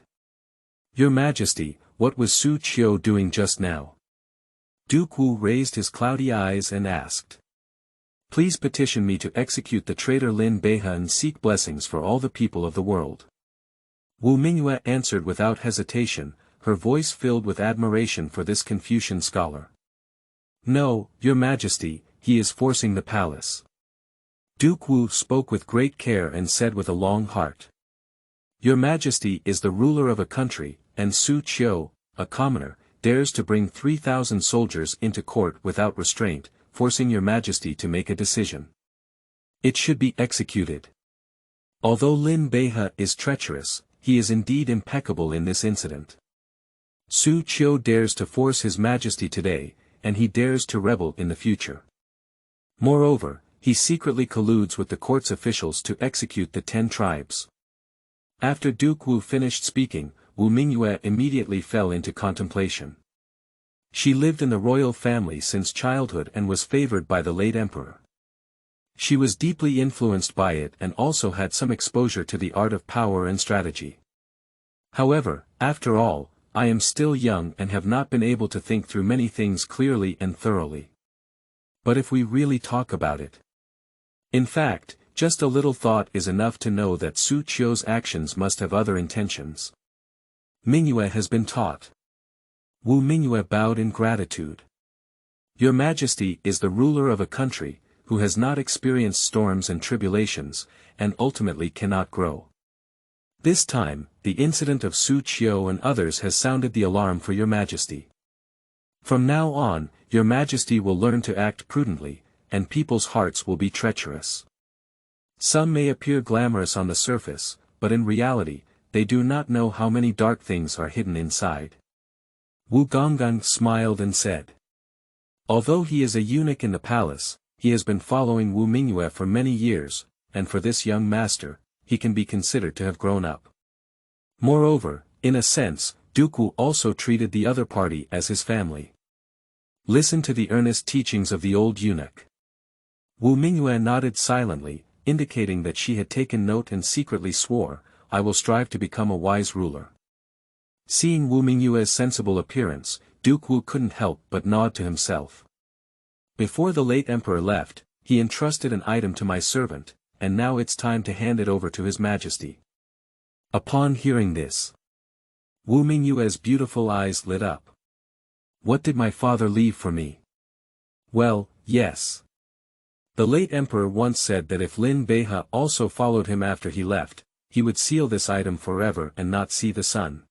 S1: Your Majesty, what was Su Qiu doing just now? Duke Wu raised his cloudy eyes and asked. Please petition me to execute the traitor Lin Beihe and seek blessings for all the people of the world. Wu Mingyue answered without hesitation, her voice filled with admiration for this Confucian scholar. No, Your Majesty, he is forcing the palace. Duke Wu spoke with great care and said with a long heart. Your Majesty is the ruler of a country, and Su Qiu, a commoner, dares to bring 3,000 soldiers into court without restraint, forcing Your Majesty to make a decision. It should be executed. Although Lin Beihe is treacherous, he is indeed impeccable in this incident. Su Qiu dares to force His Majesty today, and he dares to rebel in the future. Moreover, he secretly colludes with the court's officials to execute the 10 tribes. After Duke Wu finished speaking, Wu Mingyue immediately fell into contemplation. She lived in the royal family since childhood and was favored by the late emperor. She was deeply influenced by it and also had some exposure to the art of power and strategy. However, after all, I am still young and have not been able to think through many things clearly and thoroughly. But if we really talk about it. In fact, just a little thought is enough to know that Su Qiu's actions must have other intentions. Mingyue has been taught. Wu Mingyue bowed in gratitude. Your Majesty is the ruler of a country, who has not experienced storms and tribulations, and ultimately cannot grow. This time, the incident of Su Qiu and others has sounded the alarm for Your Majesty. From now on, Your Majesty will learn to act prudently, and people's hearts will be treacherous. Some may appear glamorous on the surface, but in reality, they do not know how many dark things are hidden inside. Wu Gonggang smiled and said. Although he is a eunuch in the palace, he has been following Wu Mingyue for many years, and for this young master, he can be considered to have grown up. Moreover, in a sense, Duke Wu also treated the other party as his family. Listen to the earnest teachings of the old eunuch. Wu Mingyue nodded silently, indicating that she had taken note and secretly swore, I will strive to become a wise ruler. Seeing Wu Mingyue's sensible appearance, Duke Wu couldn't help but nod to himself. Before the late emperor left, he entrusted an item to my servant, and now it's time to hand it over to His Majesty. Upon hearing this, Wu Mingyue's beautiful eyes lit up. What did my father leave for me? Well, yes. The late emperor once said that if Lin Beihe also followed him after he left, he would seal this item forever and not see the sun.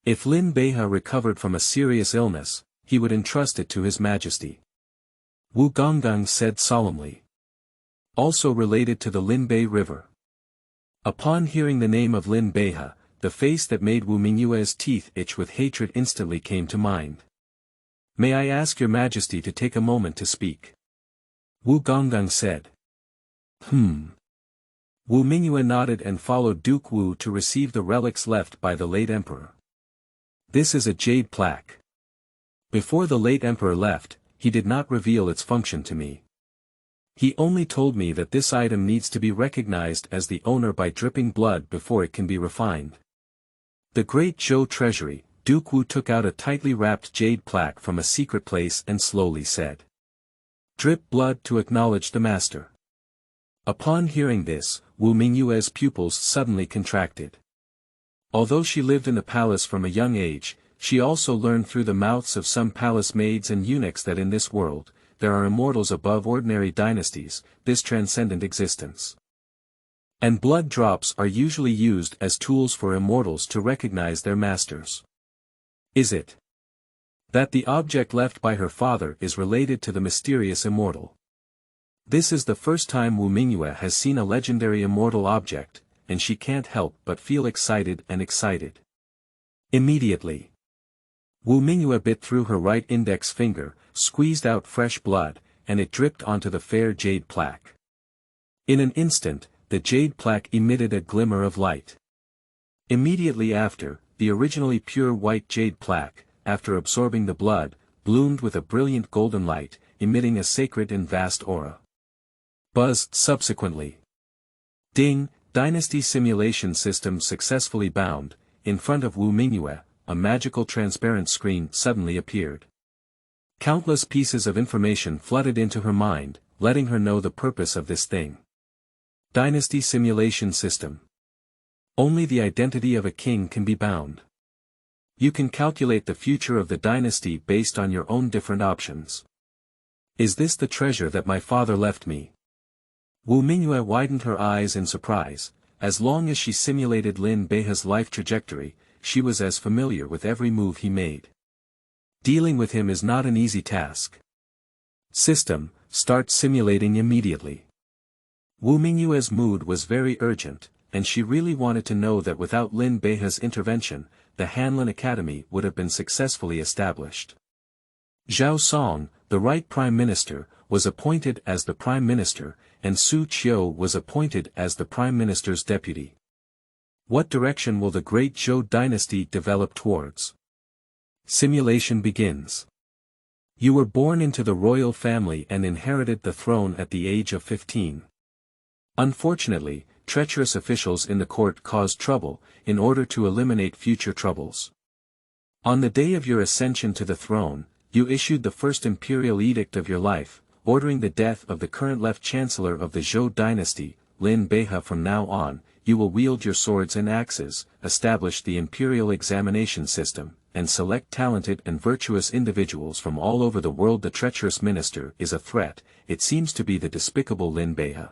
S1: If Lin Beihe recovered from a serious illness, he would entrust it to His Majesty. Wu Gonggang said solemnly. Also related to the Linbei River. Upon hearing the name of Lin Beihe, the face that made Wu Mingyue's teeth itch with hatred instantly came to mind. May I ask Your Majesty to take a moment to speak? Wu Gonggang said. Wu Mingyue nodded and followed Duke Wu to receive the relics left by the late emperor. This is a jade plaque. Before the late emperor left, he did not reveal its function to me. He only told me that this item needs to be recognized as the owner by dripping blood before it can be refined. The great Zhou treasury, Duke Wu took out a tightly wrapped jade plaque from a secret place and slowly said. Drip blood to acknowledge the master. Upon hearing this, Wu Mingyue's pupils suddenly contracted. Although she lived in the palace from a young age, she also learned through the mouths of some palace maids and eunuchs that in this world, there are immortals above ordinary dynasties, this transcendent existence. And blood drops are usually used as tools for immortals to recognize their masters. Is it that the object left by her father is related to the mysterious immortal? This is the first time Wu Mingyue has seen a legendary immortal object, and she can't help but feel excited and excited. Immediately, Wu Mingyue bit through her right index finger, squeezed out fresh blood, and it dripped onto the fair jade plaque. In an instant, the jade plaque emitted a glimmer of light. Immediately after, the originally pure white jade plaque, after absorbing the blood, bloomed with a brilliant golden light, emitting a sacred and vast aura. Buzz, subsequently. Ding, Dynasty simulation system successfully bound. In front of Wu Mingyue, a magical transparent screen suddenly appeared. Countless pieces of information flooded into her mind, letting her know the purpose of this thing. Dynasty simulation system. Only the identity of a king can be bound. You can calculate the future of the dynasty based on your own different options. Is this the treasure that my father left me? Wu Mingyue widened her eyes in surprise. As long as she simulated Lin Beihe's life trajectory, she was as familiar with every move he made. Dealing with him is not an easy task. System, start simulating immediately. Wu Mingyue's mood was very urgent, and she really wanted to know that without Lin Beihe's intervention, the Hanlin Academy would have been successfully established. Zhao Song, the right prime minister, was appointed as the prime minister, and Su Qiu was appointed as the prime minister's deputy. What direction will the great Zhou dynasty develop towards? Simulation begins. You were born into the royal family and inherited the throne at the age of 15. Unfortunately, treacherous officials in the court caused trouble, in order to eliminate future troubles. On the day of your ascension to the throne, you issued the first imperial edict of your life, ordering the death of the current left chancellor of the Zhou dynasty, Lin Beihe. From now on, you will wield your swords and axes, establish the imperial examination system, and select talented and virtuous individuals from all over the world. The treacherous minister is a threat. It seems to be the despicable Lin Beihe.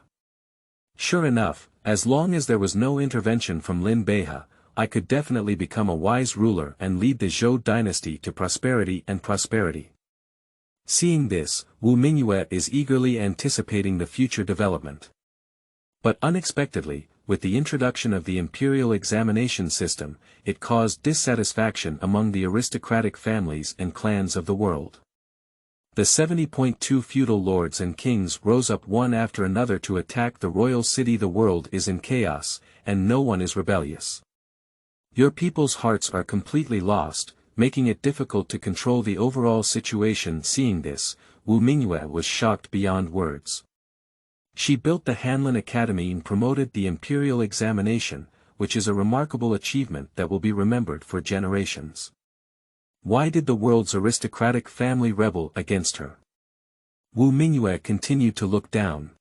S1: Sure enough, as long as there was no intervention from Lin Beihe, I could definitely become a wise ruler and lead the Zhou dynasty to prosperity and prosperity. Seeing this, Wu Mingyue is eagerly anticipating the future development. But unexpectedly, with the introduction of the imperial examination system, it caused dissatisfaction among the aristocratic families and clans of the world. The 70.2 feudal lords and kings rose up one after another to attack the royal city. The world is in chaos, and no one is rebellious. Your people's hearts are completely lost, making it difficult to control the overall situation. Seeing this, Wu Mingyue was shocked beyond words. She built the Hanlin Academy and promoted the imperial examination, which is a remarkable achievement that will be remembered for generations. Why did the world's aristocratic family rebel against her? Wu Mingyue continued to look down.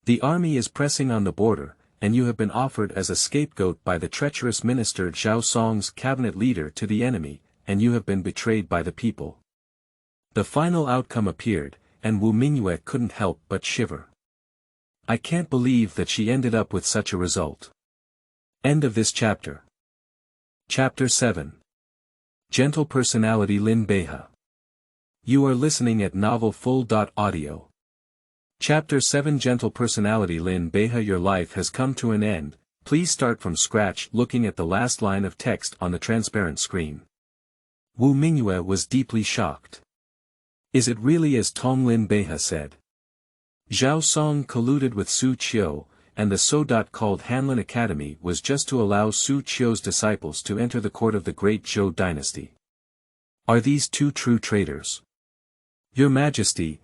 S1: The army is pressing on the border, and you have been offered as a scapegoat by the treacherous minister Zhao Song's cabinet leader to the enemy, and you have been betrayed by the people. The final outcome appeared, and Wu Mingyue couldn't help but shiver. I can't believe that she ended up with such a result. End of this chapter. Chapter 7. Gentle Personality Lin Beihe. You are listening at novelfull.audio. Chapter 7 Gentle Personality Lin Beihe. Your life has come to an end. Please start from scratch. Looking at the last line of text on the transparent screen, Wu Mingyue was deeply shocked. Is it really as Tong Lin Beihe said? Zhao Song colluded with Su Qiu, and the so-called Hanlin Academy was just to allow Su Qiu's disciples to enter the court of the great Zhou dynasty. Are these two true traitors? Your Majesty,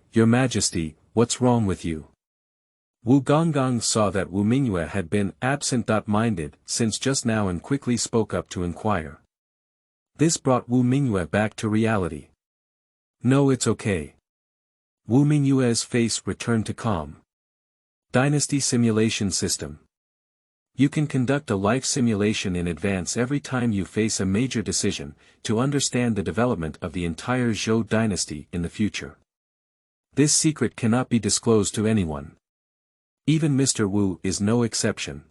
S1: what's wrong with you? Wu Gonggong saw that Wu Mingyue had been absent-minded since just now and quickly spoke up to inquire. This brought Wu Mingyue back to reality. No, it's okay. Wu Mingyue's face returned to calm. Dynasty Simulation System. You can conduct a life simulation in advance every time you face a major decision, to understand the development of the entire Zhou dynasty in the future. This secret cannot be disclosed to anyone. Even Mr. Wu is no exception.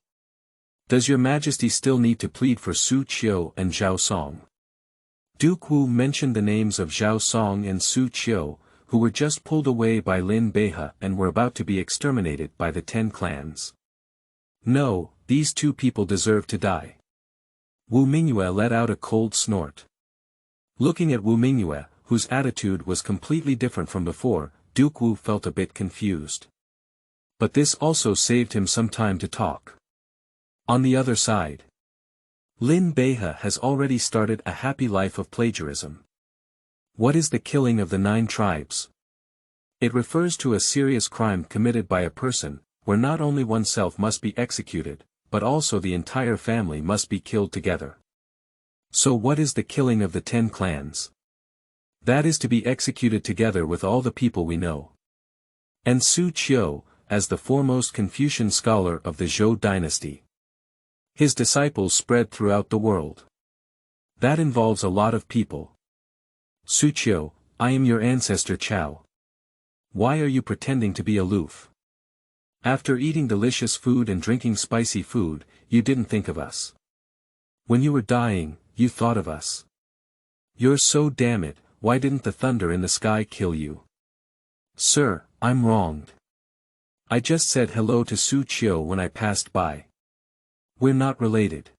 S1: Does your Majesty still need to plead for Su Qiu and Zhao Song? Duke Wu mentioned the names of Zhao Song and Su Qiu, who were just pulled away by Lin Beihe and were about to be exterminated by the 10 clans. No, these 2 people deserve to die. Wu Mingyue let out a cold snort. Looking at Wu Mingyue, whose attitude was completely different from before, Duke Wu felt a bit confused. But this also saved him some time to talk. On the other side, Lin Beihe has already started a happy life of plagiarism. What is the killing of the 9 tribes? It refers to a serious crime committed by a person, where not only oneself must be executed, but also the entire family must be killed together. So what is the killing of the 10 clans? That is to be executed together with all the people we know. And Su Qiu, as the foremost Confucian scholar of the Zhou dynasty. His disciples spread throughout the world. That involves a lot of people. Su Qiu, I am your ancestor Chao. Why are you pretending to be aloof? After eating delicious food and drinking spicy food, you didn't think of us. When you were dying, you thought of us. You're so damn it, why didn't the thunder in the sky kill you? Sir, I'm wronged. I just said hello to Su Qiu when I passed by. We're not related.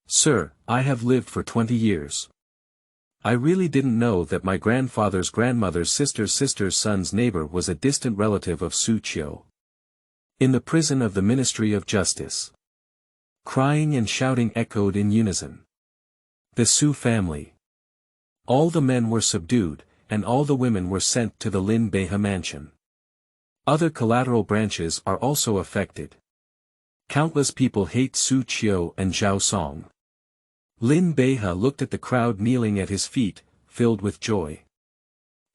S1: Sir, I have lived for 20 years. I really didn't know that my grandfather's grandmother's sister's son's neighbor was a distant relative of Su Qiu. In the prison of the Ministry of Justice. Crying and shouting echoed in unison. The Su family. All the men were subdued, and all the women were sent to the Lin Beihe mansion. Other collateral branches are also affected. Countless people hate Su Qiu and Zhao Song. Lin Beihe looked at the crowd kneeling at his feet, filled with joy.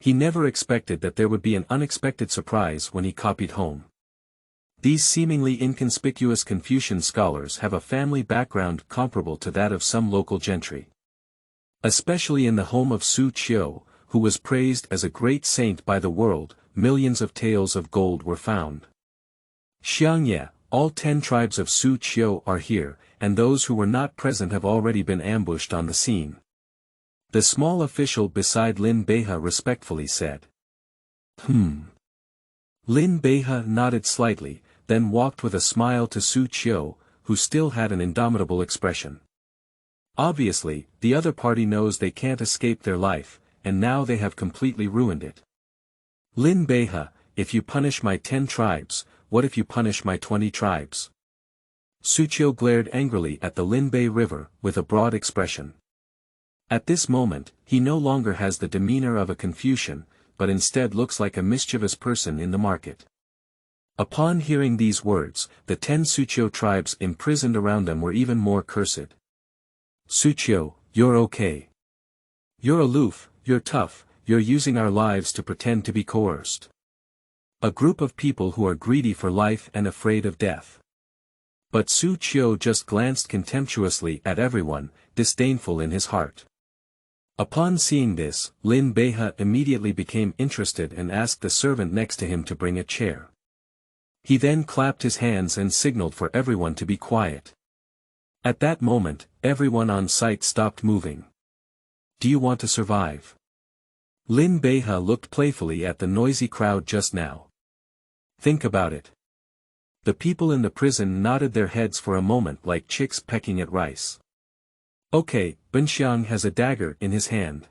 S1: He never expected that there would be an unexpected surprise when he copied home. These seemingly inconspicuous Confucian scholars have a family background comparable to that of some local gentry. Especially in the home of Su Qiu, who was praised as a great saint by the world, millions of taels of gold were found. Xiangye, all 10 tribes of Su Qiu are here, and those who were not present have already been ambushed on the scene. The small official beside Lin Beihe respectfully said. Lin Beihe nodded slightly, then walked with a smile to Su Qiu, who still had an indomitable expression. Obviously, the other party knows they can't escape their life, and now they have completely ruined it. Lin Beihe, if you punish my 10 tribes, what if you punish my 20 tribes? Su Qiu glared angrily at the Linbei River, with a broad expression. At this moment, he no longer has the demeanor of a Confucian, but instead looks like a mischievous person in the market. Upon hearing these words, the 10 Su Qiu tribes imprisoned around them were even more cursed. Su Qiu, you're okay. You're aloof, you're tough, you're using our lives to pretend to be coerced. A group of people who are greedy for life and afraid of death. But Su Qiu just glanced contemptuously at everyone, disdainful in his heart. Upon seeing this, Lin Beihe immediately became interested and asked the servant next to him to bring a chair. He then clapped his hands and signaled for everyone to be quiet. At that moment, everyone on site stopped moving. Do you want to survive? Lin Beihe looked playfully at the noisy crowd just now. Think about it. The people in the prison nodded their heads for a moment like chicks pecking at rice. Okay, Xiang has a dagger in his hand.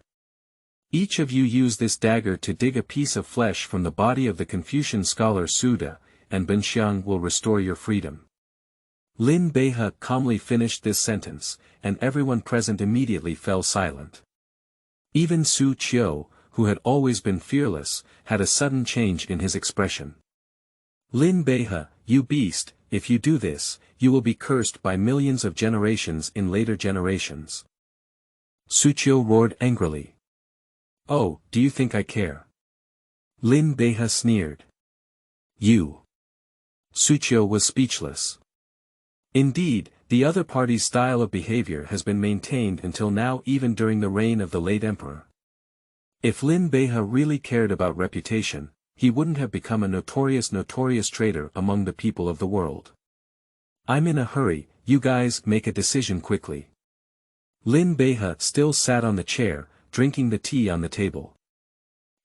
S1: Each of you use this dagger to dig a piece of flesh from the body of the Confucian scholar Suda, and Xiang will restore your freedom. Lin Beihe calmly finished this sentence, and everyone present immediately fell silent. Even Su Qiu, who had always been fearless, had a sudden change in his expression. Lin Beihe, you beast, if you do this, you will be cursed by millions of generations in later generations. Su Qiu roared angrily. Oh, do you think I care? Lin Beihe sneered. You. Su Qiu was speechless. Indeed, the other party's style of behavior has been maintained until now even during the reign of the late emperor. If Lin Beihe really cared about reputation, he wouldn't have become a notorious traitor among the people of the world. I'm in a hurry, you guys make a decision quickly. Lin Beihe still sat on the chair, drinking the tea on the table.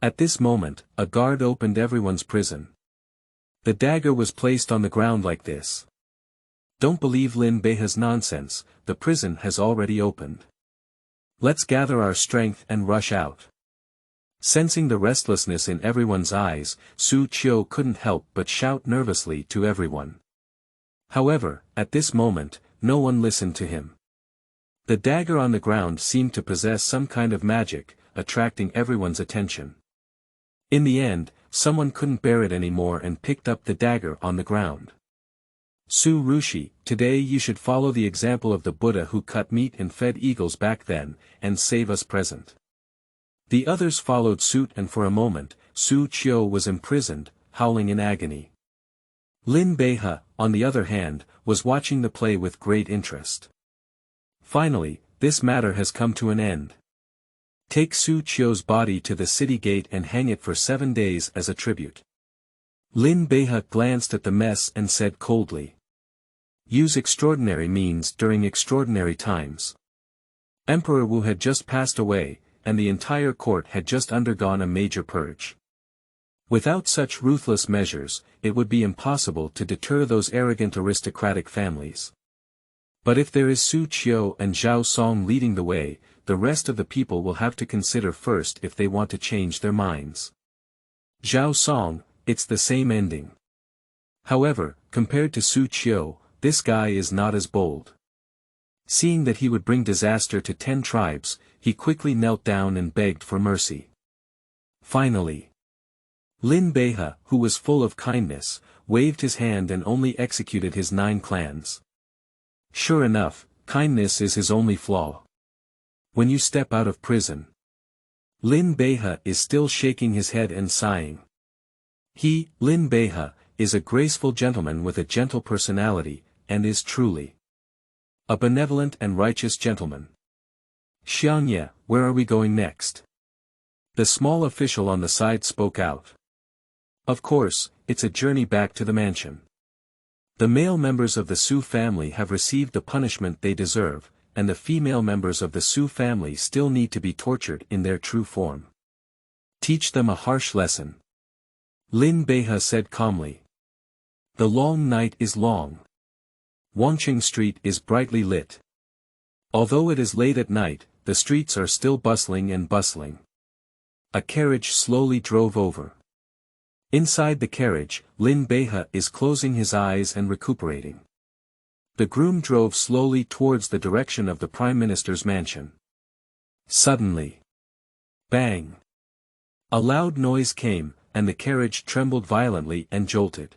S1: At this moment, a guard opened everyone's prison. The dagger was placed on the ground like this. Don't believe Lin Beihe's nonsense, the prison has already opened. Let's gather our strength and rush out. Sensing the restlessness in everyone's eyes, Su Qiu couldn't help but shout nervously to everyone. However, at this moment, no one listened to him. The dagger on the ground seemed to possess some kind of magic, attracting everyone's attention. In the end, someone couldn't bear it anymore and picked up the dagger on the ground. Su Rushi, today you should follow the example of the Buddha who cut meat and fed eagles back then, and save us present. The others followed suit, and for a moment, Su Qiu was imprisoned, howling in agony. Lin Beihe, on the other hand, was watching the play with great interest. Finally, this matter has come to an end. Take Su Qiu's body to the city gate and hang it for 7 days as a tribute. Lin Beihe glanced at the mess and said coldly. Use extraordinary means during extraordinary times. Emperor Wu had just passed away, and the entire court had just undergone a major purge. Without such ruthless measures, it would be impossible to deter those arrogant aristocratic families. But if there is Su Qiu and Zhao Song leading the way, the rest of the people will have to consider first if they want to change their minds. Zhao Song, it's the same ending. However, compared to Su Qiu, this guy is not as bold. Seeing that he would bring disaster to 10 tribes, he quickly knelt down and begged for mercy. Finally, Lin Beihe, who was full of kindness, waved his hand and only executed his 9 clans. Sure enough, kindness is his only flaw. When you step out of prison, Lin Beihe is still shaking his head and sighing. He, Lin Beihe, is a graceful gentleman with a gentle personality, and is truly a benevolent and righteous gentleman. Xiangye, where are we going next? The small official on the side spoke out. Of course, it's a journey back to the mansion. The male members of the Su family have received the punishment they deserve, and the female members of the Su family still need to be tortured in their true form. Teach them a harsh lesson. Lin Beihe said calmly. The long night is long. Wangqing Street is brightly lit. Although it is late at night, the streets are still bustling and bustling. A carriage slowly drove over. Inside the carriage, Lin Beihe is closing his eyes and recuperating. The groom drove slowly towards the direction of the Prime Minister's mansion. Suddenly, bang! A loud noise came, and the carriage trembled violently and jolted.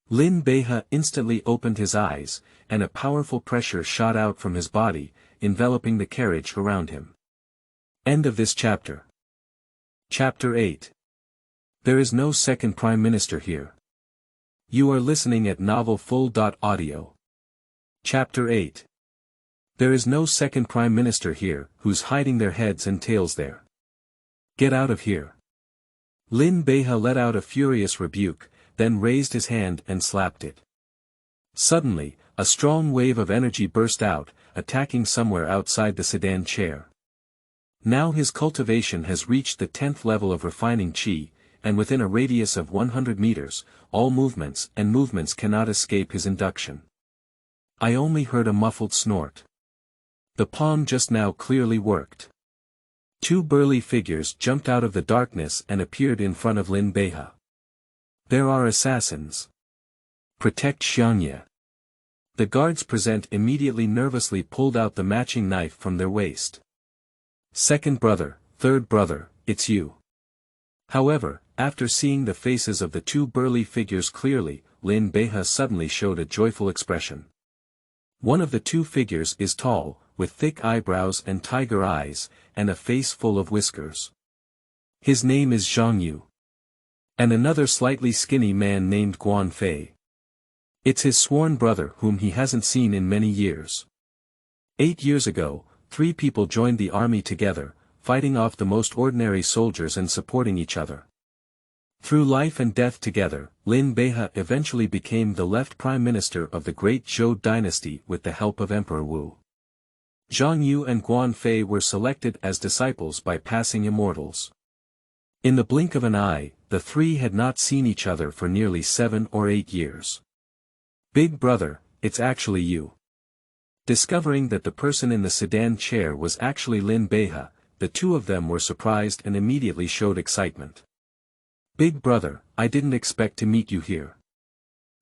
S1: Lin Beihe instantly opened his eyes, and a powerful pressure shot out from his body, enveloping the carriage around him. End of this chapter. Chapter 8. There is no second Prime Minister here. You are listening at novelfull.audio. Chapter 8. There is no second Prime Minister here, who's hiding their heads and tails there. Get out of here. Lin Beihe let out a furious rebuke, then raised his hand and slapped it. Suddenly, a strong wave of energy burst out, attacking somewhere outside the sedan chair. Now his cultivation has reached the 10th level of refining qi, and within a radius of 100 meters, all movements cannot escape his induction. I only heard a muffled snort. The palm just now clearly worked. 2 burly figures jumped out of the darkness and appeared in front of Lin Beihe. There are assassins. Protect Xiangye. The guards present immediately nervously pulled out the matching knife from their waist. Second brother, third brother, it's you. However, after seeing the faces of the 2 burly figures clearly, Lin Beihe suddenly showed a joyful expression. One of the 2 figures is tall, with thick eyebrows and tiger eyes, and a face full of whiskers. His name is Xiangyu. And another slightly skinny man named Guan Fei. It's his sworn brother whom he hasn't seen in many years. 8 years ago, 3 people joined the army together, fighting off the most ordinary soldiers and supporting each other. Through life and death together, Lin Beihe eventually became the left prime minister of the great Zhou dynasty with the help of Emperor Wu. Xiangyu and Guanfei were selected as disciples by passing immortals. In the blink of an eye, the three had not seen each other for nearly 7 or 8 years. Big brother, it's actually you. Discovering that the person in the sedan chair was actually Lin Beihe, the two of them were surprised and immediately showed excitement. Big brother, I didn't expect to meet you here.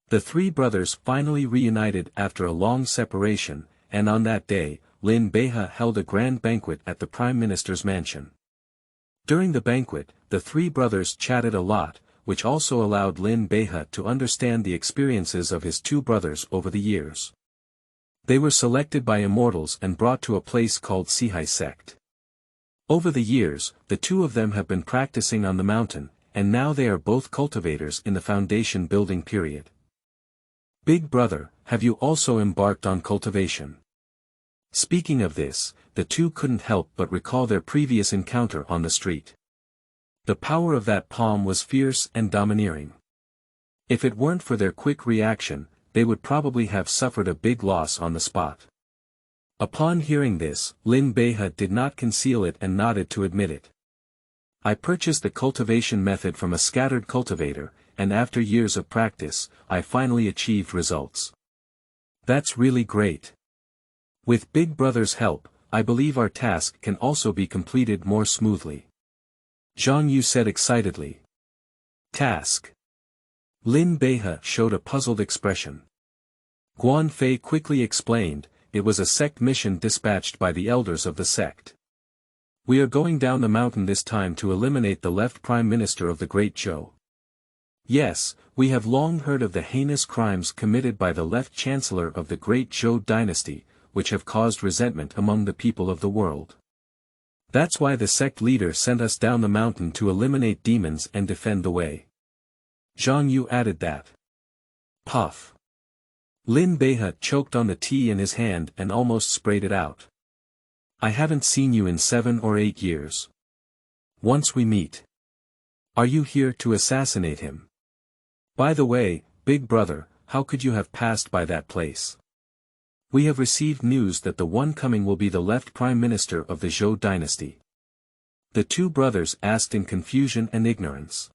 S1: The three brothers finally reunited after a long separation, and on that day, Lin Beihe held a grand banquet at the Prime Minister's mansion. During the banquet, the three brothers chatted a lot, which also allowed Lin Beihe to understand the experiences of his two brothers over the years. They were selected by immortals and brought to a place called Xiangye sect. Over the years, the two of them have been practicing on the mountain, and now they are both cultivators in the foundation building period. Big brother, have you also embarked on cultivation? Speaking of this, the two couldn't help but recall their previous encounter on the street. The power of that palm was fierce and domineering. If it weren't for their quick reaction, they would probably have suffered a big loss on the spot. Upon hearing this, Lin Beihe did not conceal it and nodded to admit it. I purchased the cultivation method from a scattered cultivator, and after years of practice, I finally achieved results. That's really great. With Big Brother's help, I believe our task can also be completed more smoothly. Xiangyu said excitedly. Task. Lin Beihe showed a puzzled expression. Guanfei quickly explained, it was a sect mission dispatched by the elders of the sect. We are going down the mountain this time to eliminate the left prime minister of the Great Zhou. Yes, we have long heard of the heinous crimes committed by the left chancellor of the Great Zhou dynasty, which have caused resentment among the people of the world. That's why the sect leader sent us down the mountain to eliminate demons and defend the way. Xiangyu added that. Puff. Lin Beihe choked on the tea in his hand and almost sprayed it out. I haven't seen you in 7 or 8 years. Once we meet. Are you here to assassinate him? By the way, big brother, how could you have passed by that place? We have received news that the one coming will be the left prime minister of the Zhou dynasty. The two brothers asked in confusion and ignorance.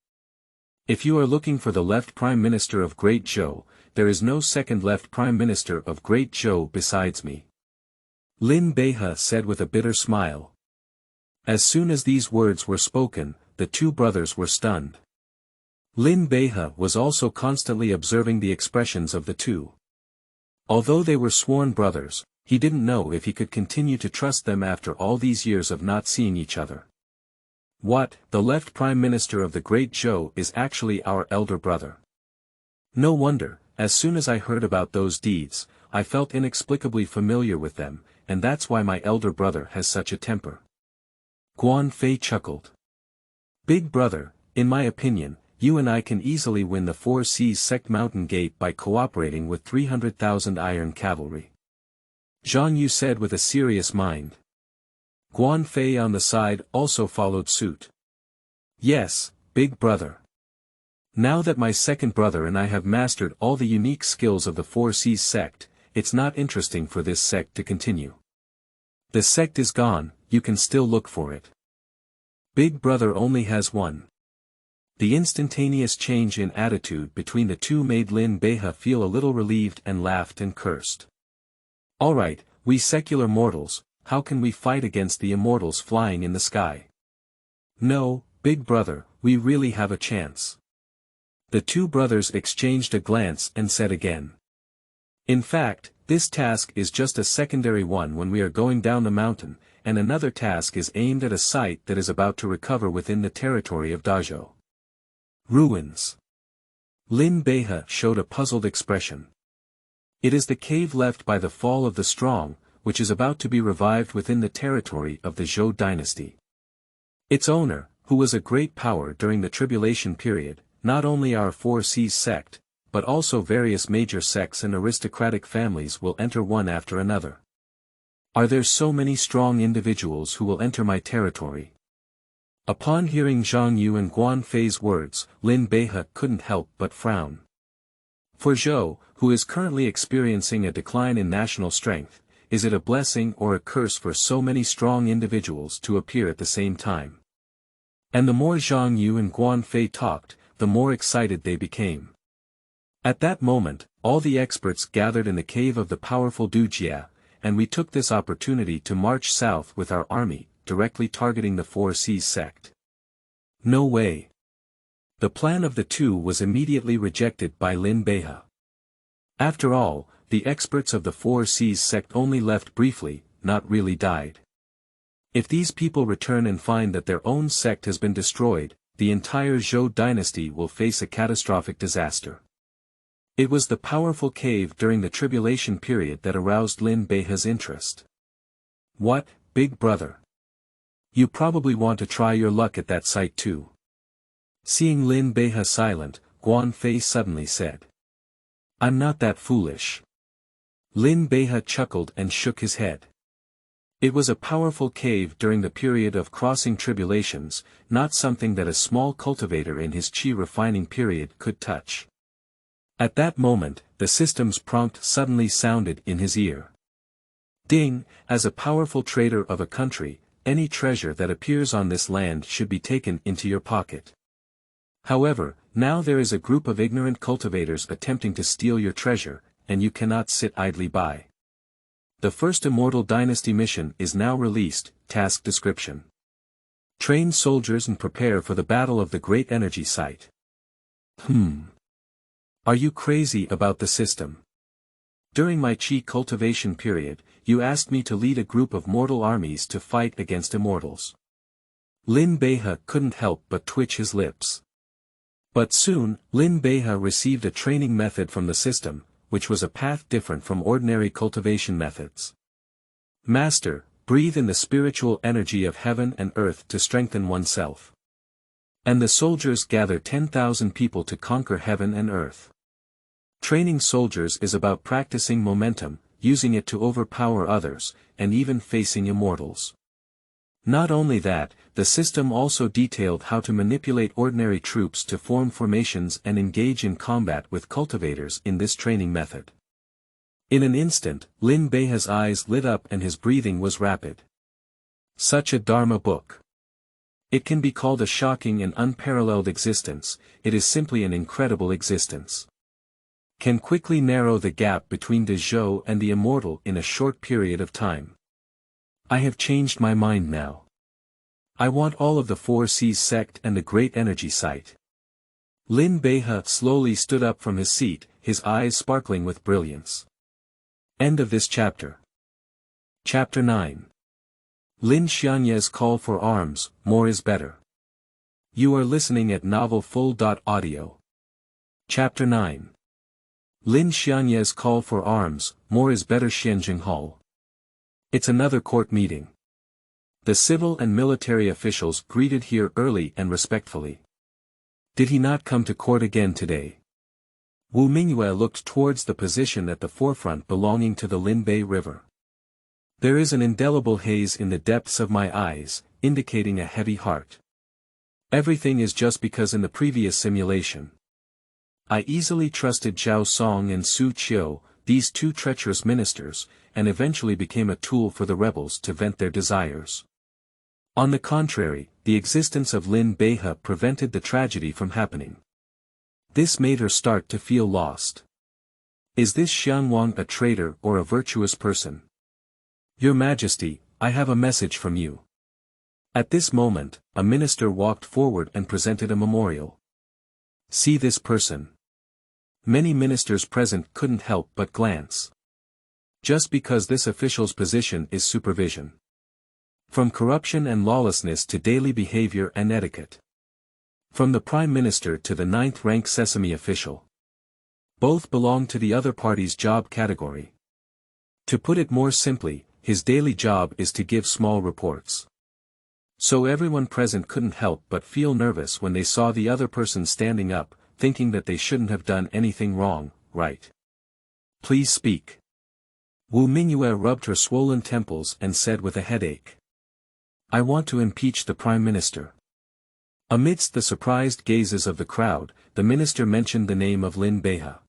S1: If you are looking for the left prime minister of Great Zhou, there is no second left prime minister of Great Zhou besides me. Lin Beihe said with a bitter smile. As soon as these words were spoken, the two brothers were stunned. Lin Beihe was also constantly observing the expressions of the two. Although they were sworn brothers, he didn't know if he could continue to trust them after all these years of not seeing each other. What, the left prime minister of the Great Zhou is actually our elder brother. No wonder, as soon as I heard about those deeds, I felt inexplicably familiar with them, and that's why my elder brother has such a temper. Guanfei chuckled. Big brother, in my opinion, you and I can easily win the 4 Seas sect mountain gate by cooperating with 300,000 iron cavalry. Xiangyu said with a serious mind. Guanfei on the side also followed suit. Yes, big brother. Now that my second brother and I have mastered all the unique skills of the 4 Seas sect, it's not interesting for this sect to continue. The sect is gone, you can still look for it. Big brother only has one. The instantaneous change in attitude between the two made Lin Beihe feel a little relieved and laughed and cursed. Alright, we secular mortals, how can we fight against the immortals flying in the sky? No, big brother, we really have a chance. The two brothers exchanged a glance and said again. In fact, this task is just a secondary one when we are going down the mountain, and another task is aimed at a site that is about to recover within the territory of Dazhou. Ruins. Lin Beihe showed a puzzled expression. It is the cave left by the fall of the strong, which is about to be revived within the territory of the Zhou dynasty. Its owner, who was a great power during the tribulation period, not only our 4 Seas sect, but also various major sects and aristocratic families will enter one after another. Are there so many strong individuals who will enter my territory? Upon hearing Xiangyu and Guanfei's words, Lin Beihe couldn't help but frown. For Zhou, who is currently experiencing a decline in national strength, is it a blessing or a curse for so many strong individuals to appear at the same time? And the more Zhang Yu and Guan Fei talked, the more excited they became. At that moment, all the experts gathered in the cave of the powerful Du Jie, and we took this opportunity to march south with our army, directly targeting the Four Seas sect. No way. The plan of the two was immediately rejected by Lin Beihe. After all, the experts of the Four Seas sect only left briefly, not really died. If these people return and find that their own sect has been destroyed, the entire Zhou dynasty will face a catastrophic disaster. It was the powerful cave during the tribulation period that aroused Lin Beihe's interest. What, big brother? You probably want to try your luck at that site too. Seeing Lin Beihe silent, Guan Fei suddenly said. I'm not that foolish. Lin Beihe chuckled and shook his head. It was a powerful cave during the period of crossing tribulations, not something that a small cultivator in his qi refining period could touch. At that moment, the system's prompt suddenly sounded in his ear. Ding, as a powerful traitor of a country, any treasure that appears on this land should be taken into your pocket. However, now there is a group of ignorant cultivators attempting to steal your treasure, and you cannot sit idly by. The first Immortal Dynasty mission is now released, task description. Train soldiers and prepare for the battle of the Great Energy Site. Are you crazy about the system? During my Qi cultivation period, you asked me to lead a group of mortal armies to fight against immortals. Lin Beihe couldn't help but twitch his lips. But soon, Lin Beihe received a training method from the system, which was a path different from ordinary cultivation methods. Master, breathe in the spiritual energy of heaven and earth to strengthen oneself. And the soldiers gather 10,000 people to conquer heaven and earth. Training soldiers is about practicing momentum, using it to overpower others, and even facing immortals. Not only that, the system also detailed how to manipulate ordinary troops to form formations and engage in combat with cultivators in this training method. In an instant, Lin Beihe's eyes lit up and his breathing was rapid. Such a Dharma book. It can be called a shocking and unparalleled existence, it is simply an incredible existence. Can quickly narrow the gap between the Zhou and the immortal in a short period of time. I have changed my mind now. I want all of the Four Seas sect and the Great Energy Site. Lin Beihe slowly stood up from his seat, his eyes sparkling with brilliance. End of this chapter. Chapter 9. Lin Xiangye's call for arms, more is better. You are listening at novelfull.audio. Chapter 9. Lin Xiangye's call for arms, more is better. Xianjing Hall. It's another court meeting. The civil and military officials greeted here early and respectfully. Did he not come to court again today? Wu Mingyue looked towards the position at the forefront belonging to the Linbei River. There is an indelible haze in the depths of my eyes, indicating a heavy heart. Everything is just because in the previous simulation. I easily trusted Zhao Song and Su Qiu, these two treacherous ministers, and eventually became a tool for the rebels to vent their desires. On the contrary, the existence of Lin Beihe prevented the tragedy from happening. This made her start to feel lost. Is this Xiangwang a traitor or a virtuous person? Your Majesty, I have a message from you. At this moment, a minister walked forward and presented a memorial. See this person. Many ministers present couldn't help but glance. Just because this official's position is supervision. From corruption and lawlessness to daily behavior and etiquette. From the Prime Minister to the 9th rank sesame official. Both belong to the other party's job category. To put it more simply, his daily job is to give small reports. So everyone present couldn't help but feel nervous when they saw the other person standing up, thinking that they shouldn't have done anything wrong, right? Please speak. Wu Mingyue rubbed her swollen temples and said with a headache. I want to impeach the Prime Minister. Amidst the surprised gazes of the crowd, the minister mentioned the name of Lin Beihe.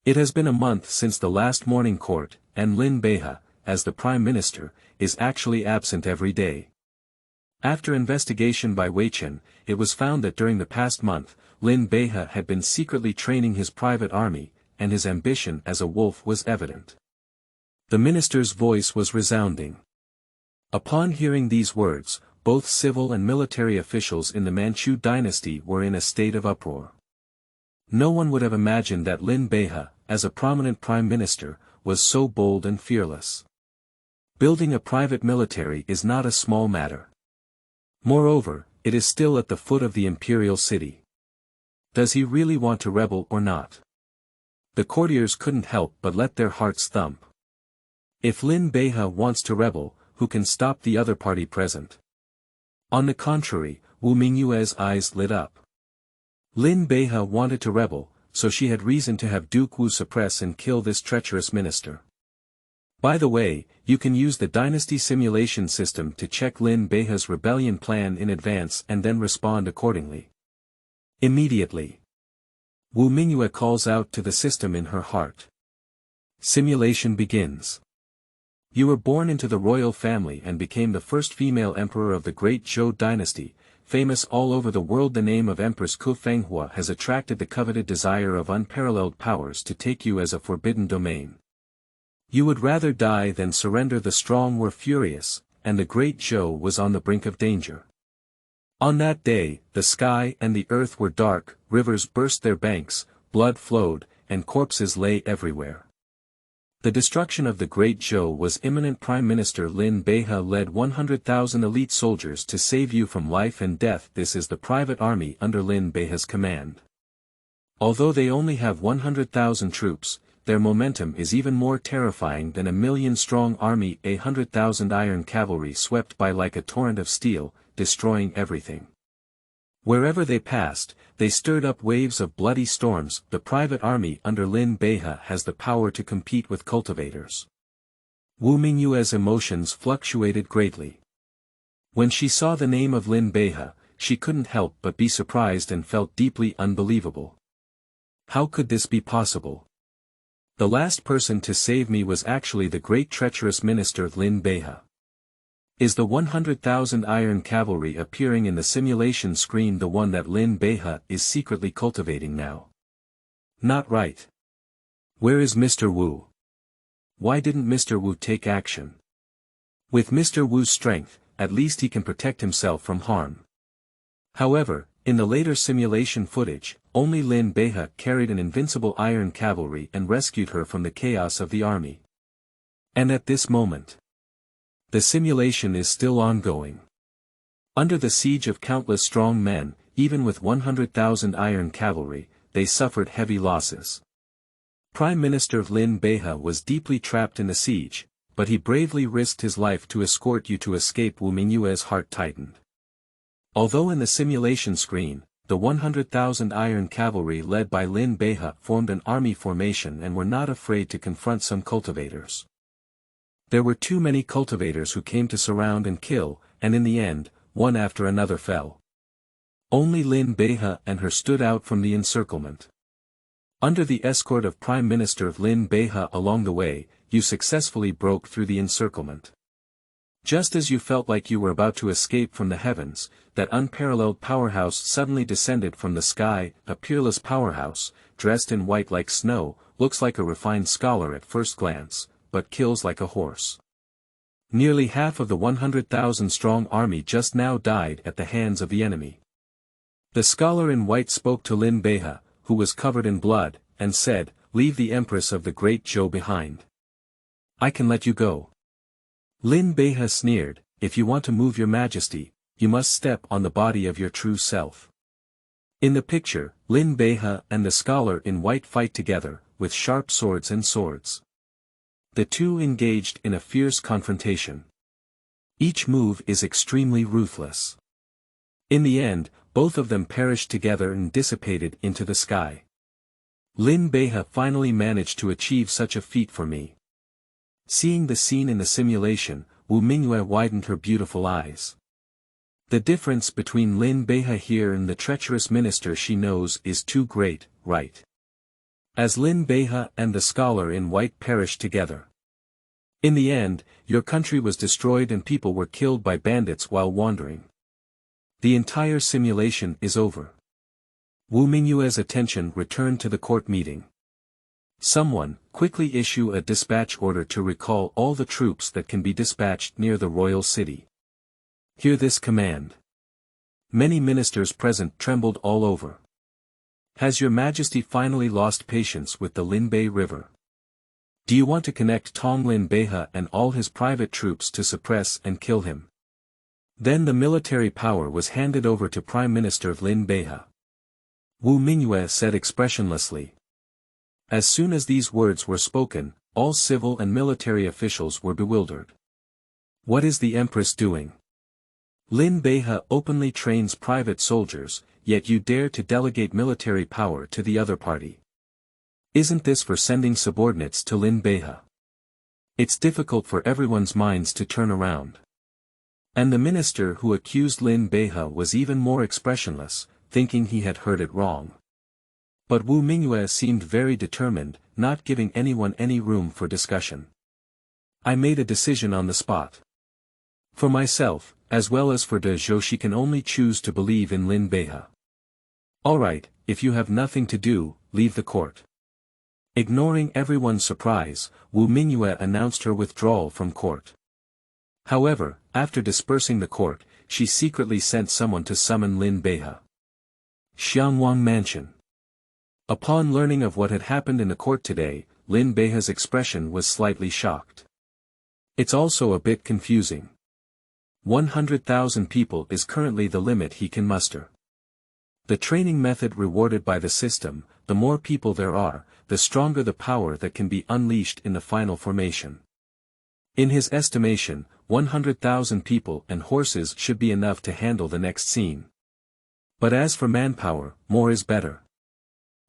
S1: It has been a month since the last morning court, and Lin Beihe, as the Prime Minister, is actually absent every day. After investigation by Weichen, it was found that during the past month, Lin Beihe had been secretly training his private army, and his ambition as a wolf was evident. The minister's voice was resounding. Upon hearing these words, both civil and military officials in the Manchu dynasty were in a state of uproar. No one would have imagined that Lin Beihe, as a prominent prime minister, was so bold and fearless. Building a private military is not a small matter. Moreover, it is still at the foot of the imperial city. Does he really want to rebel or not? The courtiers couldn't help but let their hearts thump. If Lin Beihe wants to rebel, who can stop the other party present? On the contrary, Wu Mingyue's eyes lit up. Lin Beihe wanted to rebel, so she had reason to have Duke Wu suppress and kill this treacherous minister. By the way, you can use the Dynasty simulation system to check Lin Beihe's rebellion plan in advance and then respond accordingly. Immediately, Wu Mingyue calls out to the system in her heart. Simulation begins. You were born into the royal family and became the first female emperor of the great Zhou dynasty, famous all over the world. The name of Empress Ku Fenghua has attracted the coveted desire of unparalleled powers to take you as a forbidden domain. You would rather die than surrender. The strong were furious, and the great Zhou was on the brink of danger. On that day, the sky and the earth were dark, rivers burst their banks, blood flowed, and corpses lay everywhere. The destruction of the great Zhou was imminent. Prime Minister Lin Beihe led 100,000 elite soldiers to save you from life and death. This is the private army under Lin Beihe's command. Although they only have 100,000 troops, their momentum is even more terrifying than a million-strong army. 100,000 iron cavalry swept by like a torrent of steel, destroying everything. Wherever they passed, they stirred up waves of bloody storms. The private army under Lin Beihe has the power to compete with cultivators. Wu Mingyue's emotions fluctuated greatly. When she saw the name of Lin Beihe, she couldn't help but be surprised and felt deeply unbelievable. How could this be possible? The last person to save me was actually the great treacherous minister Lin Beihe. Is the 100,000 iron cavalry appearing in the simulation screen the one that Lin Beihe is secretly cultivating now? Not right. Where is Mr. Wu? Why didn't Mr. Wu take action? With Mr. Wu's strength, at least he can protect himself from harm. However, in the later simulation footage, only Lin Beihe carried an invincible iron cavalry and rescued her from the chaos of the army. And at this moment, the simulation is still ongoing. Under the siege of countless strong men, even with 100,000 iron cavalry, they suffered heavy losses. Prime Minister Lin Beihe was deeply trapped in the siege, but he bravely risked his life to escort you to escape. Wu Mingyue's heart tightened. Although in the simulation screen, the 100,000 iron cavalry led by Lin Beihe formed an army formation and were not afraid to confront some cultivators. There were too many cultivators who came to surround and kill, and in the end, one after another fell. Only Lin Beihe and her stood out from the encirclement. Under the escort of Prime Minister Lin Beihe along the way, you successfully broke through the encirclement. Just as you felt like you were about to escape from the heavens, that unparalleled powerhouse suddenly descended from the sky. A peerless powerhouse, dressed in white like snow, looks like a refined scholar at first glance, but kills like a horse. Nearly half of the 100,000 strong army just now died at the hands of the enemy. The scholar in white spoke to Lin Beihe, who was covered in blood, and said, "Leave the Empress of the great Zhou behind. I can let you go." Lin Beihe sneered, "If you want to move your majesty, you must step on the body of your true self." In the picture, Lin Beihe and the scholar in white fight together, with sharp swords and swords. The two engaged in a fierce confrontation. Each move is extremely ruthless. In the end, both of them perished together and dissipated into the sky. Lin Beihe finally managed to achieve such a feat for me. Seeing the scene in the simulation, Wu Mingyue widened her beautiful eyes. The difference between Lin Beihe here and the treacherous minister she knows is too great, right? As Lin Beihe and the scholar in white perished together, In the end, your country was destroyed and people were killed by bandits while wandering. The entire simulation is over. Wu Mingyue's attention returned to the court meeting. Someone, quickly issue a dispatch order to recall all the troops that can be dispatched near the royal city. Hear this command. Many ministers present trembled all over. Has your majesty finally lost patience with the Linbei River? Do you want to connect Tonglin Beihe and all his private troops to suppress and kill him? Then the military power was handed over to Prime Minister Lin Beihe. Wu Mingyue said expressionlessly. As soon as these words were spoken, all civil and military officials were bewildered. What is the Empress doing? Lin Beihe openly trains private soldiers, yet you dare to delegate military power to the other party. Isn't this for sending subordinates to Lin Beihe? It's difficult for everyone's minds to turn around. And the minister who accused Lin Beihe was even more expressionless, thinking he had heard it wrong. But Wu Mingyue seemed very determined, not giving anyone any room for discussion. I made a decision on the spot. For myself, as well as for De Zhou, she can only choose to believe in Lin Beihe. Alright, if you have nothing to do, leave the court. Ignoring everyone's surprise, Wu Mingyue announced her withdrawal from court. However, after dispersing the court, she secretly sent someone to summon Lin Beihe. Xiangwang Mansion. Upon learning of what had happened in the court today, Lin Beihe's expression was slightly shocked. It's also a bit confusing. 100,000 people is currently the limit he can muster. The training method rewarded by the system, the more people there are, the stronger the power that can be unleashed in the final formation. In his estimation, 100,000 people and horses should be enough to handle the next scene. But as for manpower, more is better.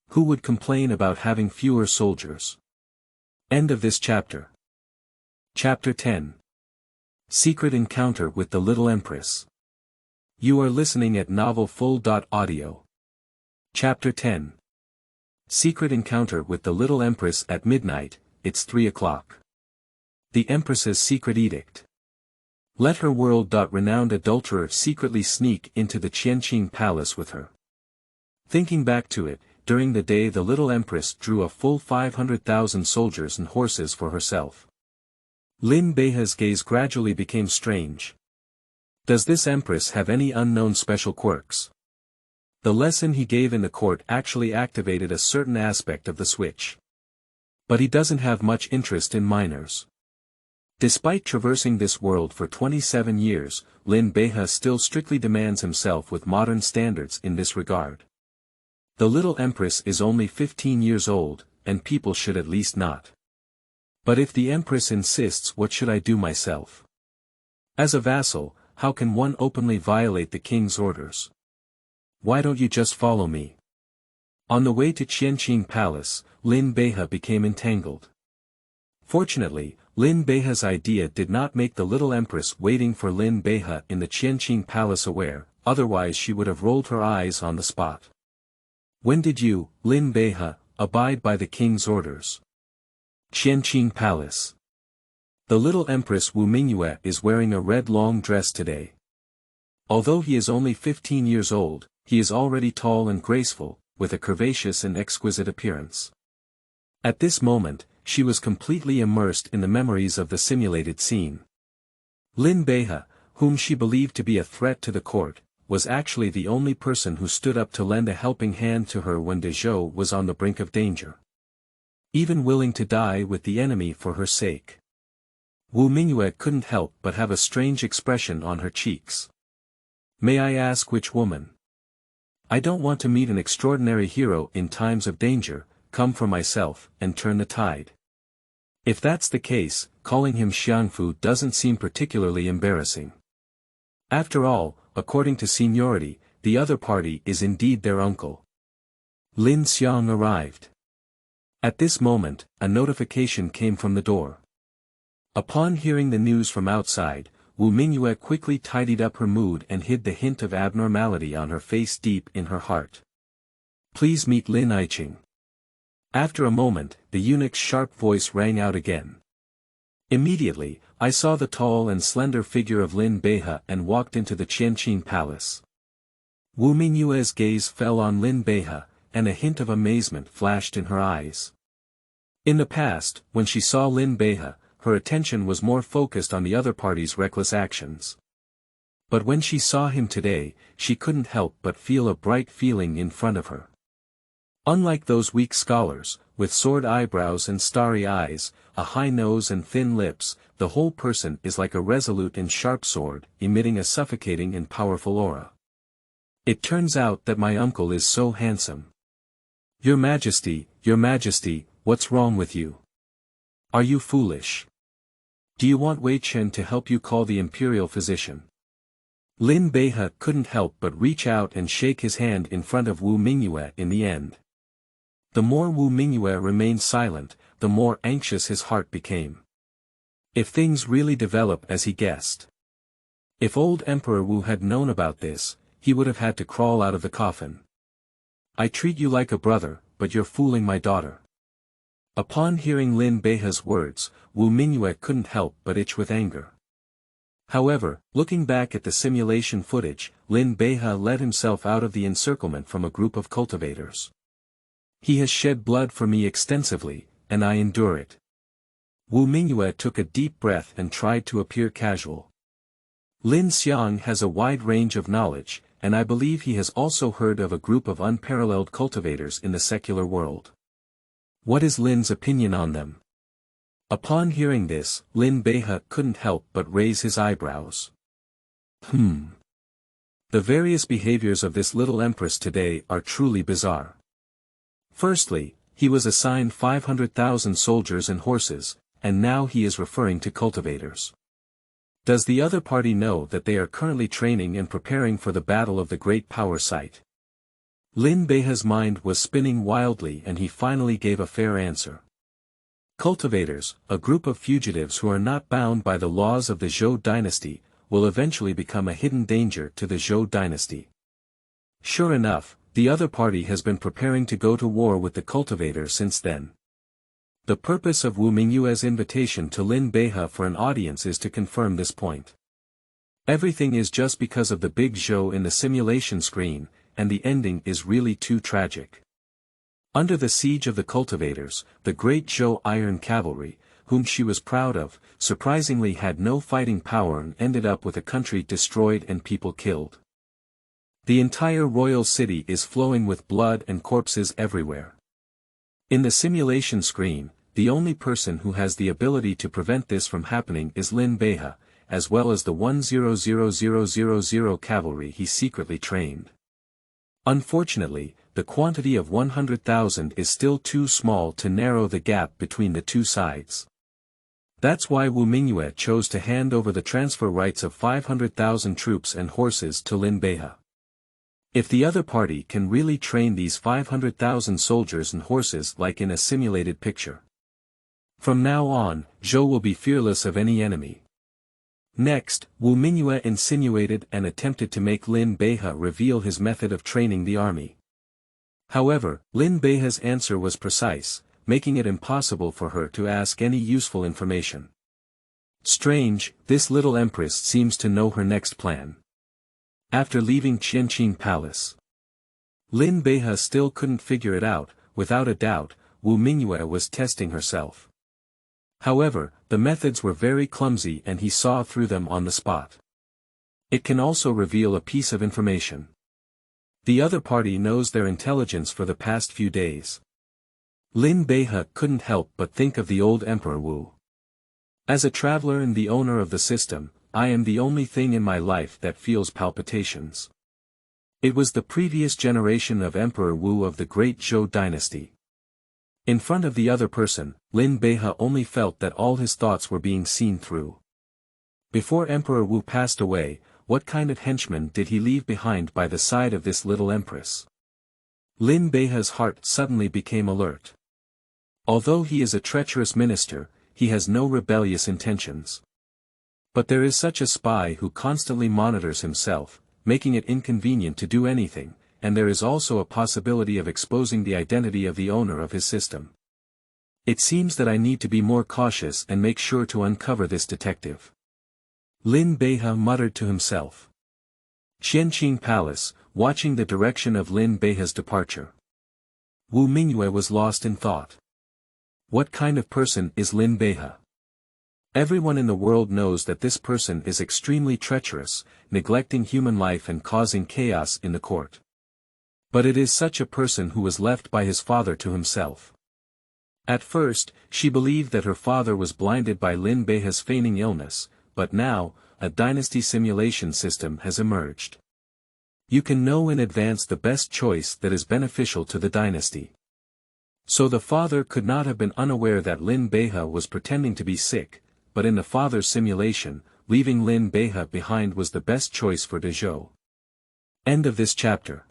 S1: Who would complain about having fewer soldiers? End of this chapter. Chapter 10. Secret Encounter with the Little Empress. You are listening at novelfull.audio. Chapter 10. Secret Encounter with the Little Empress at midnight, it's 3 o'clock. The Empress's Secret Edict. Let her world-renowned adulterer secretly sneak into the Qianqing Palace with her. Thinking back to it, during the day the Little Empress drew a full 500,000 soldiers and horses for herself. Lin Beihe's gaze gradually became strange. Does this Empress have any unknown special quirks? The lesson he gave in the court actually activated a certain aspect of the switch. But he doesn't have much interest in minors. Despite traversing this world for 27 years, Lin Beihe still strictly demands himself with modern standards in this regard. The Little Empress is only 15 years old, and people should at least not. But if the Empress insists, what should I do myself? As a vassal, how can one openly violate the king's orders? Why don't you just follow me? On the way to Qianqing Palace, Lin Beihe became entangled. Fortunately, Lin Beihe's idea did not make the Little Empress waiting for Lin Beihe in the Qianqing Palace aware, otherwise she would have rolled her eyes on the spot. When did you, Lin Beihe, abide by the king's orders? Qianqing Palace. The Little Empress Wu Mingyue is wearing a red long dress today. Although he is only 15 years old, he is already tall and graceful, with a curvaceous and exquisite appearance. At this moment, she was completely immersed in the memories of the simulated scene. Lin Beihe, whom she believed to be a threat to the court, was actually the only person who stood up to lend a helping hand to her when De Zhou was on the brink of danger. Even willing to die with the enemy for her sake. Wu Mingyue couldn't help but have a strange expression on her cheeks. May I ask which woman? I don't want to meet an extraordinary hero in times of danger, come for myself, and turn the tide. If that's the case, calling him Xiangfu doesn't seem particularly embarrassing. After all, according to seniority, the other party is indeed their uncle. Lin Xiang arrived. At this moment, a notification came from the door. Upon hearing the news from outside, Wu Mingyue quickly tidied up her mood and hid the hint of abnormality on her face deep in her heart. Please meet Lin Iching. After a moment, the eunuch's sharp voice rang out again. Immediately, I saw the tall and slender figure of Lin Beihe and walked into the Qianqing palace. Wu Mingyue's gaze fell on Lin Beihe, and a hint of amazement flashed in her eyes. In the past, when she saw Lin Beihe, her attention was more focused on the other party's reckless actions. But when she saw him today, she couldn't help but feel a bright feeling in front of her. Unlike those weak scholars, with sword eyebrows and starry eyes, a high nose and thin lips, the whole person is like a resolute and sharp sword, emitting a suffocating and powerful aura. It turns out that my uncle is so handsome. Your Majesty, what's wrong with you? Are you foolish? Do you want Wei Chen to help you call the imperial physician? Lin Beihe couldn't help but reach out and shake his hand in front of Wu Mingyue in the end. The more Wu Mingyue remained silent, the more anxious his heart became. If things really develop as he guessed. If old Emperor Wu had known about this, he would have had to crawl out of the coffin. I treat you like a brother, but you're fooling my daughter. Upon hearing Lin Beihe's words, Wu Mingyue couldn't help but itch with anger. However, looking back at the simulation footage, Lin Beihe led himself out of the encirclement from a group of cultivators. He has shed blood for me extensively, and I endure it. Wu Mingyue took a deep breath and tried to appear casual. Lin Xiang has a wide range of knowledge, and I believe he has also heard of a group of unparalleled cultivators in the secular world. What is Lin's opinion on them? Upon hearing this, Lin Beihe couldn't help but raise his eyebrows. The various behaviors of this little empress today are truly bizarre. Firstly, he was assigned 500,000 soldiers and horses, and now he is referring to cultivators. Does the other party know that they are currently training and preparing for the battle of the Great Power Site? Lin Beihe's mind was spinning wildly and he finally gave a fair answer. Cultivators, a group of fugitives who are not bound by the laws of the Zhou dynasty, will eventually become a hidden danger to the Zhou dynasty. Sure enough, the other party has been preparing to go to war with the cultivators since then. The purpose of Wu Mingyue's invitation to Lin Beihe for an audience is to confirm this point. Everything is just because of the big Zhou in the simulation screen, and the ending is really too tragic. Under the siege of the cultivators, the great Zhou Iron Cavalry, whom she was proud of, surprisingly had no fighting power and ended up with a country destroyed and people killed. The entire royal city is flowing with blood and corpses everywhere. In the simulation screen, the only person who has the ability to prevent this from happening is Lin Beihe, as well as the 100,000 cavalry he secretly trained. Unfortunately, the quantity of 100,000 is still too small to narrow the gap between the two sides. That's why Wu Mingyue chose to hand over the transfer rights of 500,000 troops and horses to Lin Beihe. If the other party can really train these 500,000 soldiers and horses like in a simulated picture. From now on, Zhou will be fearless of any enemy. Next, Wu Mingyue insinuated and attempted to make Lin Beihe reveal his method of training the army. However, Lin Beihe's answer was precise, making it impossible for her to ask any useful information. Strange, this little empress seems to know her next plan. After leaving Qianqing Palace, Lin Beihe still couldn't figure it out. Without a doubt, Wu Mingyue was testing herself. However, the methods were very clumsy and he saw through them on the spot. It can also reveal a piece of information. The other party knows their intelligence for the past few days. Lin Beihe couldn't help but think of the old Emperor Wu. As a traveler and the owner of the system, I am the only thing in my life that feels palpitations. It was the previous generation of Emperor Wu of the Great Zhou Dynasty. In front of the other person, Lin Beihe only felt that all his thoughts were being seen through. Before Emperor Wu passed away, what kind of henchman did he leave behind by the side of this little empress? Lin Beihe's heart suddenly became alert. Although he is a treacherous minister, he has no rebellious intentions. But there is such a spy who constantly monitors himself, making it inconvenient to do anything, and there is also a possibility of exposing the identity of the owner of his system. It seems that I need to be more cautious and make sure to uncover this detective. Lin Beihe muttered to himself. Xianqing Palace, watching the direction of Lin Beihe's departure. Wu Mingyue was lost in thought. What kind of person is Lin Beihe? Everyone in the world knows that this person is extremely treacherous, neglecting human life and causing chaos in the court. But it is such a person who was left by his father to himself. At first, she believed that her father was blinded by Lin Beihe's feigning illness, but now, a dynasty simulation system has emerged. You can know in advance the best choice that is beneficial to the dynasty. So the father could not have been unaware that Lin Beihe was pretending to be sick, but in the father's simulation, leaving Lin Beihe behind was the best choice for Dezhou. End of this chapter.